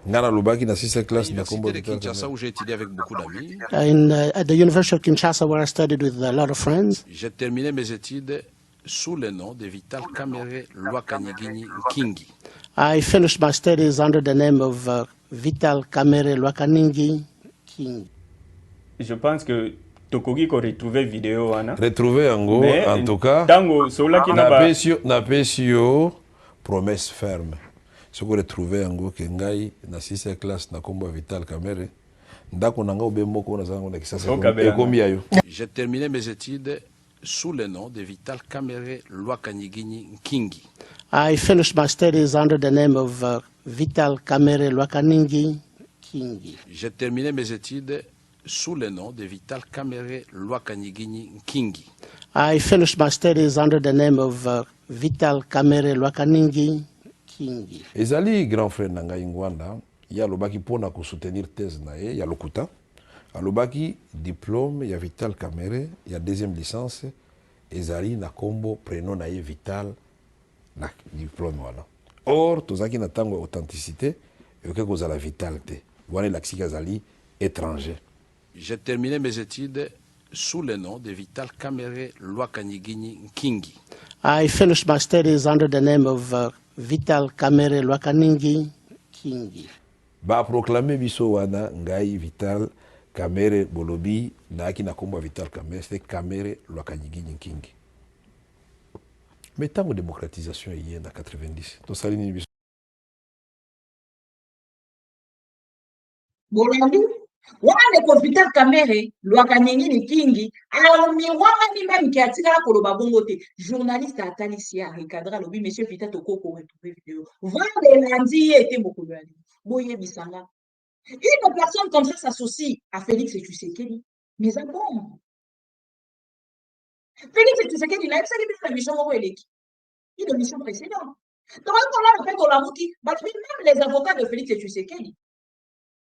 Ngana lobaki na 6e classe na kombo Vital Kamerhe. Où j'ai étudié avec beaucoup d'amis. At the University of Kinshasa, where I studied with a lot of friends. J'ai terminé mes études sous le nom de Vital Kamerhe Lwakanyigini Nkingi. I finished my studies under the name of Vital Kamerhe Lwakaningi King. Je pense que Tokogi ko retrouver vidéo wana. Retrouver yango en tout cas. Tango sola ki na pesio promesse ferme. Ce que retrouver yango ke ngai na 6e classe na kombo Vital Kamerhe ndako nanga obemoko na zango na kisasa ekomi yayo. J'ai terminé mes études sous le nom de Vital Kamerhe Lwakanyigini Nkingi. I finished my studies under the name of Vital Kamerhe Lwakaningi Kingi. J'ai terminé mes études sous le nom de Vital Kamerhe Lwakanyigini Nkingi. I finished my studies under the name of Vital Kamerhe Lwakaningi Kingi. Ezali grand frère na ngai ngwanda ya lobaki pona ko soutenir thèse na ye ya lokuta. Alobaki diplôme ya Vital Kamerhe ya 2e licence ezali na kombo prénom na ye Vital na diplôme wala. Or tozaki na tango authenticité yoke kozala Vital te. Wana laksika ezali étranger. J'ai terminé mes études sous le nom de Vital Kamerhe Lwakanyigini Nkingi. I finished my studies under the name of Vital Kamerhe Lwakaningi Kingi. Ba proclamer biso wana ngai Vital Kamerhe bolobi naaki na kombo Vital Kamerhe c'est Kamerhe Lwakanyigini Nkingi. Mais tango démocratisation y est en 90 to salini biso Bolandi wana ko Vital Kamerhe Lwakanyigini Nkingi alomi wana même qui atika koloba bongo te journaliste atalisi a recadrer lobi monsieur Vital Tokoko retrouver vidéo vendre lundi était beaucoup de boye bisanga. Une personne comme ça s'associe à Félix Tshisekedi. Mais à bon. Félix Tshisekedi n'a pas été la mission Morélik. Il est mission précédente. Donc, on a fait la même les avocats de Félix Tshisekedi.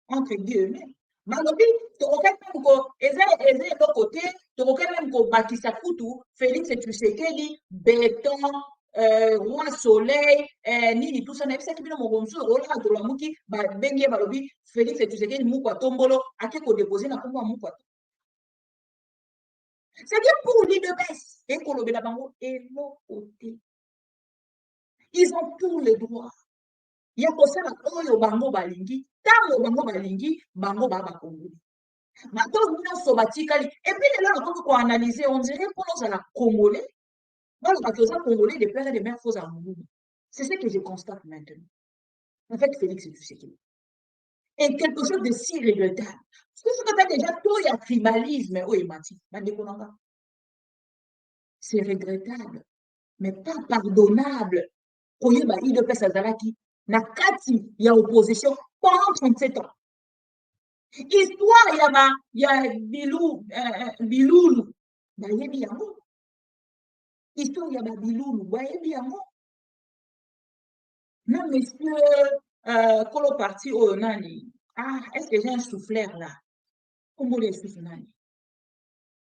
entre guillemets. Balobi, tokokai même ko eza de côté, tokokai même ko bakisa kutu Félix Tshisekedi béton roi soleil nini tout ça na bisaki bino mokonzo ola to lamuki ba bengi balobi Félix Tshisekedi mukwa tombolo ake ko déposer na kombo mukwa. C'est bien pour l'IDPS et kolobela bango et l'autre côté. Ils ont tous les droits. Il y a pour ça oyo bango balingi, tango bango balingi, bango baba kongo. Maintenant nous sommes batikali et puis là on peut analyser on dirait pour nous à la congolais. Moi le bateau congolais des pères et des mères faux amoureux. C'est ce que je constate maintenant. En fait Félix Tshisekedi. Et quelque chose de si regrettable. Parce que ce qu'on a déjà tout il y a tribalisme au Emati. C'est regrettable mais pas pardonnable. Koyeba IDPS azalaki na kati ya opposition pendant 37 ans. Histoire ya bilulu bayebi yango. Histoire ya bilulu bayebi yango. Non monsieur Kolo parti au nani. Ah, est-ce que j'ai un souffleur là? Comment les souffle nani?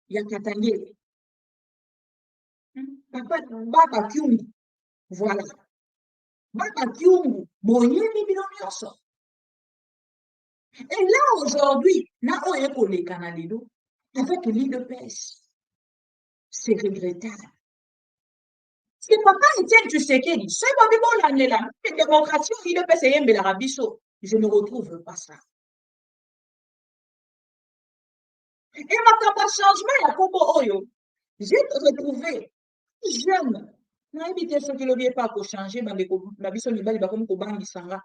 Ya Katangé. Baba Kyungu. Voilà. Baba Kyungu. Boyebi bino nyonso. Et là, aujourd'hui, na oye kole kanalido, avec l'IDPS, c'est regrettable. C'est papa Etienne Tshisekedi, c'est pas bon l'année là, la démocratie, l'IDPS et Yembe l'Arabiso, je ne retrouve pas ça. Et ma changement, à Kobo Oyo, j'ai retrouvé jeune, n'a évité ce que le pas pour changer, mais la biso libali va comme Kobangi Sanga,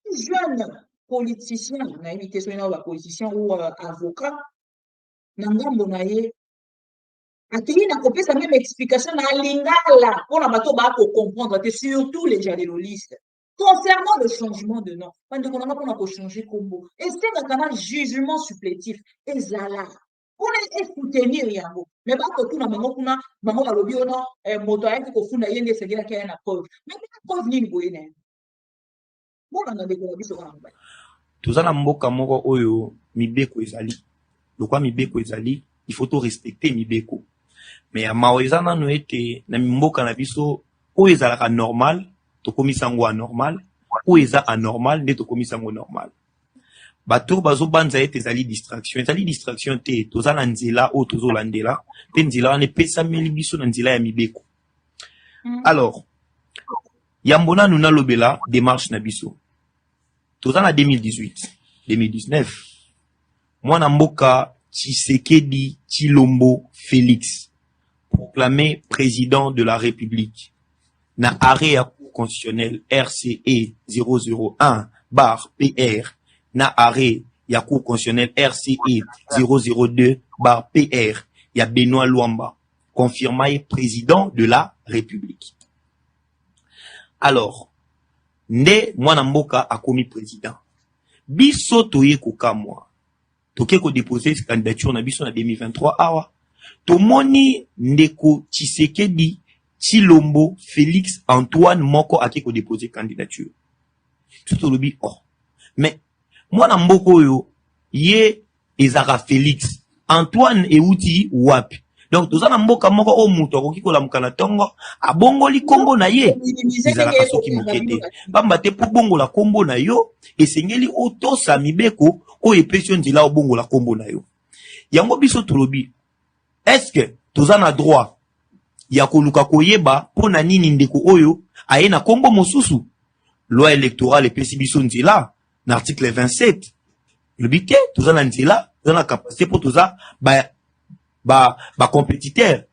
jeune. Politicien, on a évité sur une opposition ou avocat, Nangambo naye, a tenu à copier sa même explication à l'ingala pour la bateau pour comprendre que surtout les jalélolistes concernant le changement de nom. Quand on a changer combo, et c'est un jugement supplétif, et zala. On est soutenir yango, mais pas que tout le monde maman va lobby non, moto avec ko funda yende c'est dire qu'il y a une preuve. Mais la preuve ni boyene. Bon on a des biso ngamba. Tozala mboka moko oyo mibeko ezali. Lokwa mibeko ezali, il faut tout respecter mibeko. Mais ya maoeza nanu ete na mboka na biso oyo ezalaka normal, tokomisa ngo anormal, oyo eza anormal nde tokomisa ngo normal. Bato bazo banza ete ezali distraction te, tozala nzela o tozolandela, te nzela wana epesameli biso na nzela ya mibeko. Alors, yambona nuna lobela démarche na biso. Tozana 2018, 2019, mwana mboka Tshisekedi Tshilombo Félix, proclamé président de la République, na arrêt à cour constitutionnel RCE 001/PR, na arrêt ya cour constitutionnel RCE 002/PR, ya Benoît Luamba, confirmé président de la République. Alors, nde mwana mboka akomi président. Biso toye kokamwa. Toke ko déposer candidature na biso na 2023 awa. Tomoni ndeko Tshisekedi Tshilombo Félix Antoine moko ake ko déposer candidature. Tout lobi oh. Mais mwana mboka oyo ye ezaka Félix Antoine euti wapi. Donc tozana mboka moko o muto akoki kolamuka na tongo abongoli kombo na ye ezalaka soki mokete bamba te po bongola kombo na yo esengeli otosa mibeko o epesi nzela obongola kombo na yo yango biso tolobi est-ce que tozana droit ya koluka koyeba pona nini ndeko oyo aye na kombo mosusu loi électorale epesi biso nzela na article 27 lobi te tozana nzela tozana capacité po toza ba compétiteur.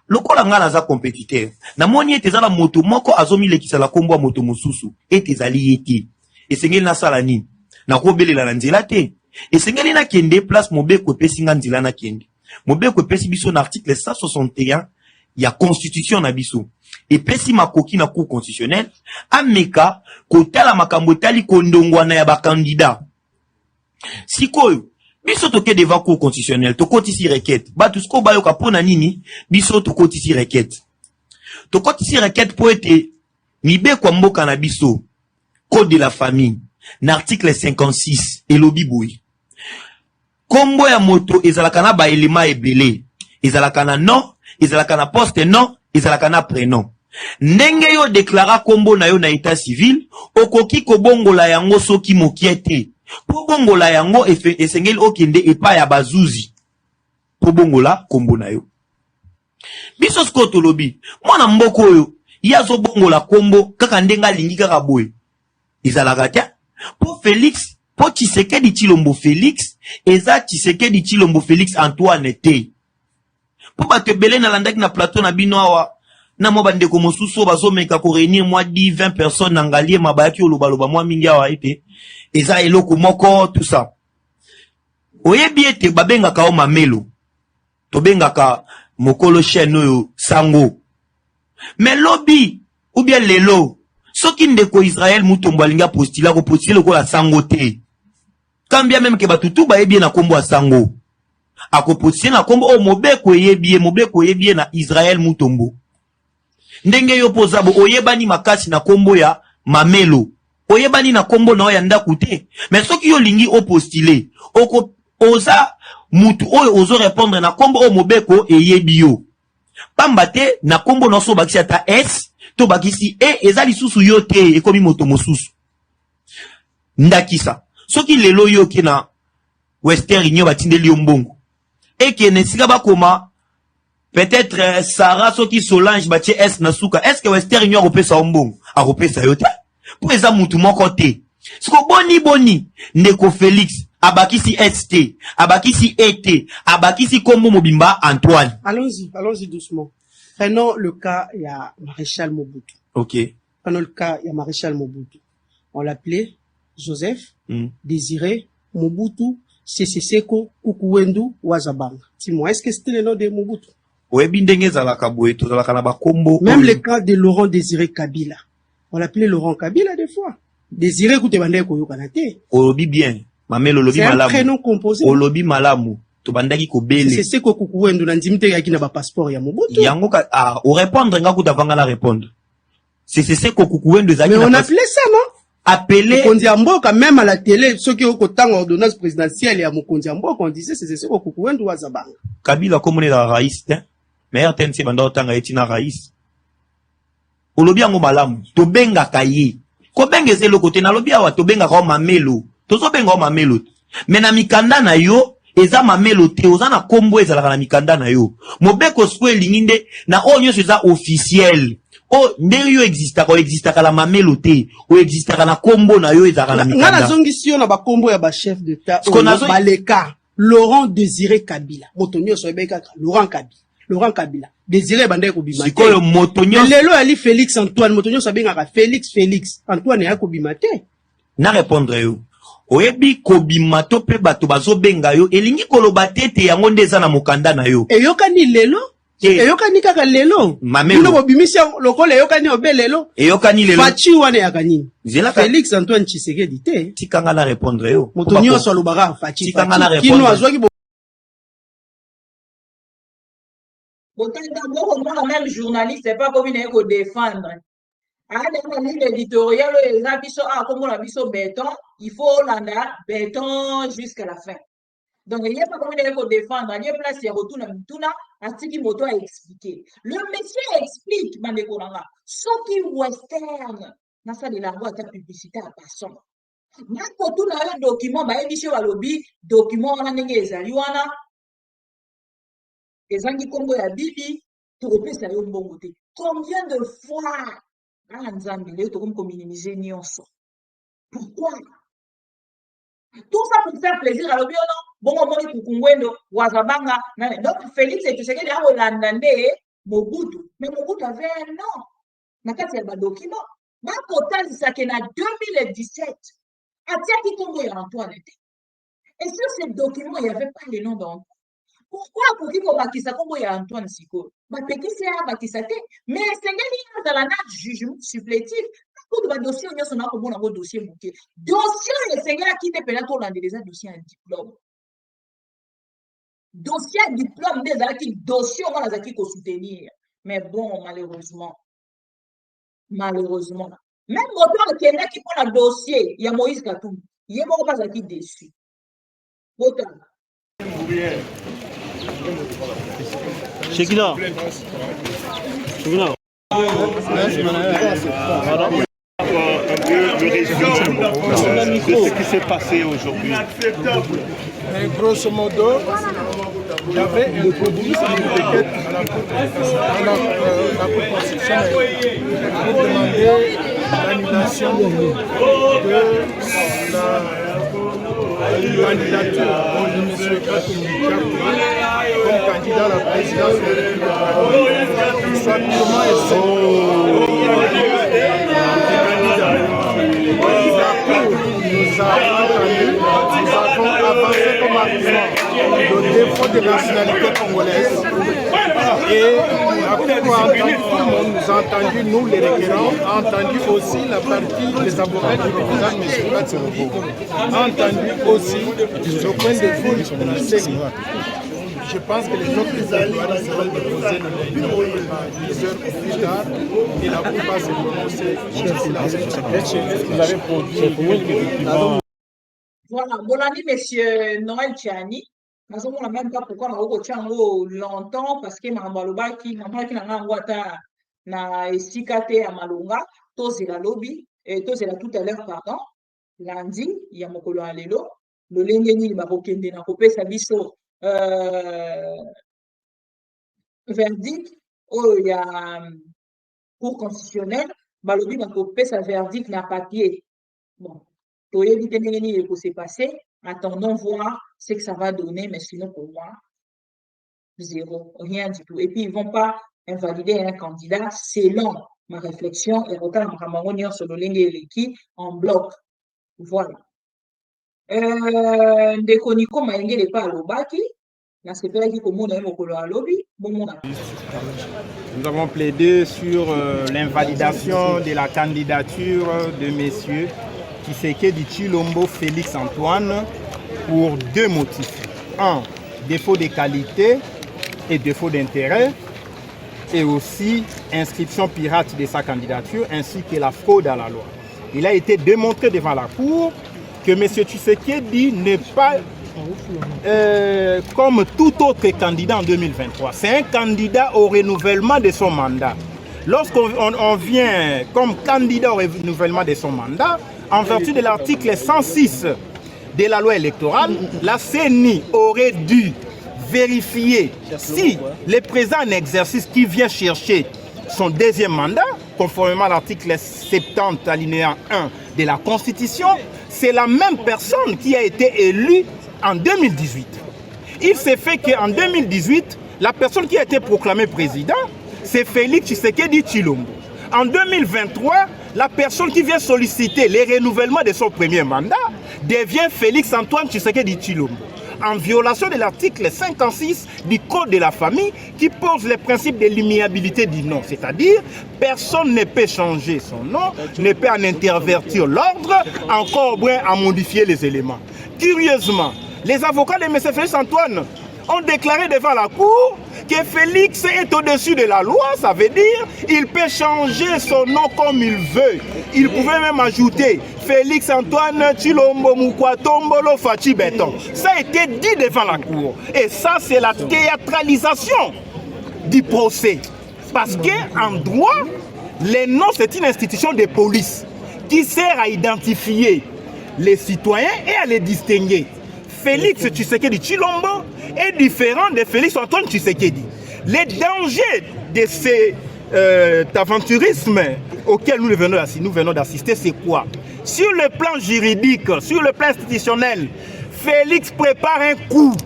Lokola nga naza compétiteur. Na moni ete zala moto moko azomi lekisa la kombo moto mosusu. Ete zali yeti. Esengeli na sala nini. Na kobelela na nzela te. Esengeli na kende place mobeko epesi nga nzela na kende. Mobeko epesi biso na article 161 ya constitution na biso. Epesi makoki na cour constitutionnelle. Ameka kotala makambo tali kondongwana ya ba candidat. Sikoyo biso toke devant cour constitutionnelle, to kotisi requête. Batusko bayo kapona nini, biso to kotisi requête. To kotisi requête po ete mibe kwa mboka na biso, code de la famille. L'article 56 elobi boui. Kombo ya moto ezalaka na ba elema ebele. Ezalaka na nom, ezalaka na poste nom, ezalaka na prénom. Ndenge yo deklara kombo na yo na état civil, okoki kobongola yango soki mokiete. Po bongola yango esengeli okende epa ya bazuzi. Po bongola kombo na yo. Biso skoto lobi, mwana mboko yo, yazo bongola kombo kaka ndenga lingi kaka boye. Ezalaka tia. Po Félix, po Tshisekedi Tshilombo Félix, eza Tshisekedi Tshilombo Félix Antoine te. Po bato ebele na landaki na plateau na bino awa, na mo bandeko mosusu bazomeka ko réunir moi 10-20 personnes na ngalier mabayaki olobaloba mwa mingi awa ete, eza eloko moko tout ça. Oyebi ete babengaka o mamelo, tobengaka mokolo chaîne oyo sango. Mais lobi, ou bien lelo, soki ndeko Israël mutombo alinga postila ko postila ko la sango te. Kambia même ke batutu ba yebi na kombo a sango. Ako postila na kombo o mobeko yebi na Israël mutombo. Ndenge yo pozabo oyebani makasi na kombo ya mamelo. Oyebani na kombo na ya ndaku te. Mais soki yo lingi o postile, oko oza mutu oyo ozo répondre na kombo o mobeko yebi yo. Pamba te na kombo na so bakisi ata S to bakisi eza lisusu yo te ekomi moto mosusu. Ndakisa. Soki lelo yo ke na Western Union batindeli yo mbongo. Eke nesika bakoma peut-être Sarah soki Solange batie S na suka. Est-ce que Western Union akopesa mbongo? Akopesa yo te. Po eza mutu moko te. Siko boni ndeko Félix abakisi ST, abakisi ET, abakisi kombo mobimba Antoine. Allons-y doucement. Prenons le cas, il y a Maréchal Mobutu. Ok. Prenons le cas, il y a Maréchal Mobutu. On l'appelait Joseph, Désiré, Mobutu, Seko, Kukuwendu, Wazabanga. Dis-moi, est-ce que c'était le nom de Mobutu? Même le cas de Laurent Désiré Kabila. On l'appelait Laurent Kabila des fois. Désiré Koutebande Koyokanate. Olobi bien. Mamelo lobi malamu. C'est un prénom composé. Olobi malamu. Tobandaki ko bele. C'est Seko Kukuwendu na ndimite yaki na ba passeport ya Mobutu. Yango ka o répondre nga kutavanga la répondre. C'est Seko Kukuwendu zaki. Mais on appelait ça non? Appelé Mokonzi Mboka même à la télé ceux qui ont autant ordonnance présidentielle et à Mokonzi Mboka on disait c'est Seko Kukuwendu Wazabanga. Kabila komone la raïs hein. Mais RTNC banda otanga etina raïs. Olobi yango malamu. Tobenga kaye. Ko benga zelo côté na lobi awa tobenga ko mamelo. Tozo benga mamelo. Mais na mikanda na yo eza mamelo te oza na kombo ezalaka na mikanda na yo. Mobeko swe linginde na onyo eza officiel. O ndenge yo existaka la mamelo te. O existaka na kombo na yo ezalaka na mikanda. Ngana zongi sio na ba kombo ya ba chef d'état baleka. Laurent Désiré Kabila. Motonyo so ebeka Laurent Kabila. Désiré bande ko bimate. Sikoyo motonyo. Lelo ali Félix Antoine motonyo so benga Félix Antoine ya ko bimate. Na répondre yo. Oyebi kobimato pe bato bazobenga yo elingi koloba tete yango ndeza na mokanda na yo. Eyokani lelo? Eyokani kaka lelo? Mamelo. Bino bobimisia lokola eyokani obe lelo? Eyokani lelo. Fachi wana ya kanini? Félix Antoine Tshisekedi te. Tikanga na répondre yo. Motonyo so lobara Fachi. Tikanga na répondre. Kino azwaki Autant même journaliste, c'est pas comme il est défendre. À la ligne éditoriale, comme on a vu sur béton, il faut landa béton jusqu'à la fin. Donc, il n'y a pas comme il est défendre. Il y a place, il y a retour à Mitouna, à ce qui moto a expliqué. Le monsieur explique, Mandekolanga, ce qui western, dans ça de la voie de publicité à passant. Mais pour tout le document, il y a des lobby, document, on a des zaliwana. Les gens qui combo la Bibi, tu repères ça au bon côté. Combien de fois minimiser nyonso? Pourquoi? Tout ça pour faire plaisir à l'obio, non? Bon, on m'a dit Kukungwendo, Wazabanga. Donc, Félix et Tshisekedi a Hollandais, Mobutu. Mais Mobutu avait un nom. N'a pas de document. Ma total, c'est qu'il y a 2017. À Tiaki Congo, il y a Antoine. Et sur ces documents, il n'y avait pas le nom d'Antoine. Pourquoi pour qu'il y ait Antoine Siko? Mais c'est dans la jugement supplétif. Pour le dossier, on a un dossier bouquet. Dossier, c'est un qui te permet de déjà dossier un diplôme. Dossier un diplôme, des dossiers, on va soutenir. Mais bon, malheureusement, Même autant qu'il y en a qui prend le dossier, il y a Moïse Katumbi. Il y a beaucoup pas qui déçu. Autant. Shekina. Shekina. Le résumé de ce qui s'est passé aujourd'hui. Grosso modo, il y avait un produit à la Cour constitutionnelle pour demander l'annulation de la candidature de M. Katumbi comme candidat à la présidence de la République. Soit comment nous avons avancé comme argument le défaut de nationalité congolaise et la Cour a entendu tout le monde, nous a entendu, nous les requérants, a entendu aussi la partie des avocats qui représentent M. Katumbi, a entendu aussi le point de vue de la CENI. Je pense que les autres plaidoiries seront déposées le lundi, 10 heures ou plus tard, et la Cour va se prononcer. Vous avez produit Voilà, bon année, monsieur Noël Tchani. Nous ne même pas pourquoi nous avons longtemps, parce que Mamaloba qui n'a pas na esikate à Malonga, tous la lobby, et tous la tout à l'heure, pardon, lundi, il y a Mokolo Alelo, le Lengeni, le Marokende, na Kopé Sabiso, verdict, où il y a cour constitutionnelle, Balobi na Kopé sa verdict na papier. Bon, pour éviter ce qui s'est passé, attendons voir ce que ça va donner, mais sinon pour moi, zéro, rien du tout. Et puis ils ne vont pas invalider un candidat selon ma réflexion et regarde Ramaronion sur le Lengeleki en bloc. Voilà. Ndekoniko Maengele pas Lobaki, la CPA qui commande un mokolo à lobby, bon mon. Nous avons plaidé sur l'invalidation de la candidature de messieurs Tshisekedi Tshilombo Félix Antoine pour deux motifs. Un, défaut de qualité et défaut d'intérêt, et aussi inscription pirate de sa candidature, ainsi que la fraude à la loi. Il a été démontré devant la Cour que M. Tshisekedi n'est pas comme tout autre candidat en 2023. C'est un candidat au renouvellement de son mandat. Lorsqu'on vient comme candidat au renouvellement de son mandat, en vertu de l'article 106 de la loi électorale, la CENI aurait dû vérifier si le président en exercice qui vient chercher son deuxième mandat, conformément à l'article 70 alinéa 1 de la Constitution, c'est la même personne qui a été élue en 2018. Il s'est fait qu'en 2018, la personne qui a été proclamée président, c'est Félix Tshisekedi Tshilombo. En 2023, la personne qui vient solliciter le renouvellement de son premier mandat devient Félix Antoine Tshisekedi Tshilombo, en violation de l'article 56 du Code de la famille qui pose le principe de l'immuabilité du nom. C'est-à-dire, personne ne peut changer son nom, ne peut en intervertir l'ordre, encore moins en modifier les éléments. Curieusement, les avocats de M. Félix Antoine ont déclaré devant la Cour que Félix est au-dessus de la loi, ça veut dire qu'il peut changer son nom comme il veut. Il pouvait même ajouter Félix Antoine Tshilombo Mukwatombolo Fachi Beton. Ça a été dit devant la Cour. Et ça, c'est la théâtralisation du procès. Parce qu'en droit, les noms, c'est une institution de police qui sert à identifier les citoyens et à les distinguer. Félix Tshisekedi Tshilombo est différent de Félix Antoine Tshisekedi. Les dangers de cet aventurisme auquel nous venons d'assister, c'est quoi? Sur le plan juridique, sur le plan institutionnel, Félix prépare un coup.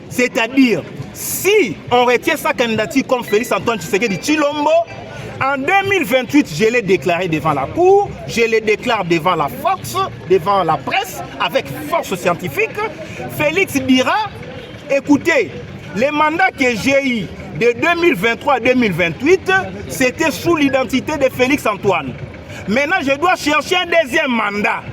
C'est-à-dire, si on retient sa candidature comme Félix Antoine Tshisekedi Tshilombo, en 2028, je l'ai déclaré devant la Cour, je le déclare devant la force, devant la presse, avec force scientifique. Félix dira, écoutez, les mandats que j'ai eu de 2023 à 2028, c'était sous l'identité de Félix Antoine. Maintenant, je dois chercher un deuxième mandat,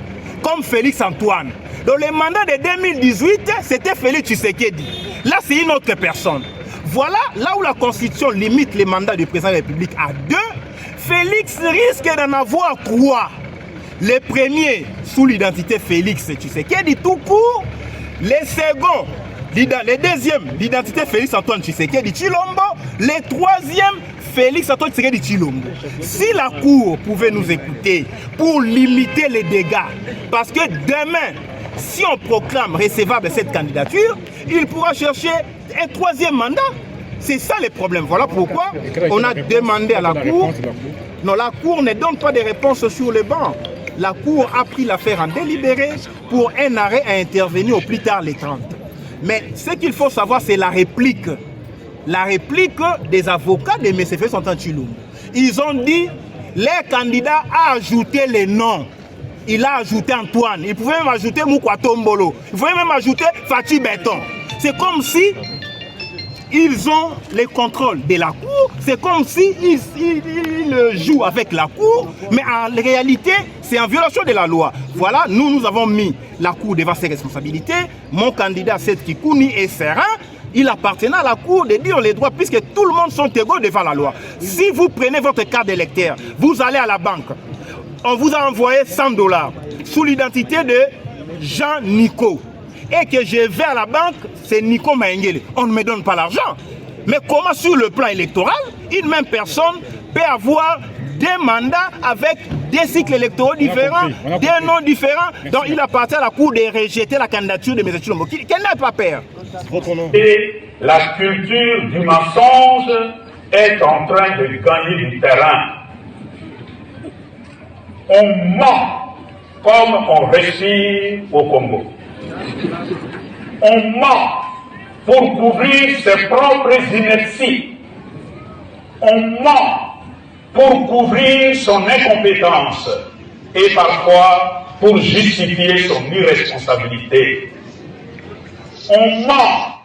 comme Félix Antoine. Donc le mandat de 2018, c'était Félix Tshisekedi. Là, c'est une autre personne. Voilà là où la Constitution limite les mandats du président de la République à 2. Félix risque d'en avoir 3. Les premiers sous l'identité Félix Tshisekedi tout court. Les seconds, les deuxièmes, l'identité Félix Antoine Tshisekedi Tshilombo. Les troisièmes, Félix Antoine Tshisekedi Tshilombo. Si la Cour pouvait nous écouter pour limiter les dégâts, parce que demain, si on proclame recevable cette candidature, il pourra chercher un 3e mandat. C'est ça le problème. Voilà pourquoi on a demandé à la Cour. Non, la Cour ne donne pas de réponses sur le banc. La Cour a pris l'affaire en délibéré pour un arrêt à intervenir au plus tard les 30. Mais ce qu'il faut savoir, c'est la réplique. La réplique des avocats de M. Félix Antoine Tshilombo. Ils ont dit, les candidats a ajouté les noms. Il a ajouté Antoine. Il pouvait même ajouter Moukwa Tombolo. Il pouvait même ajouter Fatih Béton. C'est comme si ils ont le contrôle de la Cour. C'est comme si ils jouent avec la Cour. Mais en réalité, c'est en violation de la loi. Voilà, nous avons mis la Cour devant ses responsabilités. Mon candidat, Seth Kikouni, est serein. Il appartient à la Cour de dire les droits puisque tout le monde sont égaux devant la loi. Si vous prenez votre carte d'électeur, vous allez à la banque. On vous a envoyé $100 sous l'identité de Jean Nico. Et que je vais à la banque, c'est Nico Maengele. On ne me donne pas l'argent. Mais comment sur le plan électoral, une même personne peut avoir des mandats avec des cycles électoraux différents, des noms différents, donc il appartient à la Cour de rejeter la candidature de M. Tshilombo. Qu'elle n'a pas peur. Et la culture du mensonge est en train de gagner du terrain. On ment comme on respire au Congo. On ment pour couvrir ses propres inerties. On ment pour couvrir son incompétence et parfois pour justifier son irresponsabilité. On ment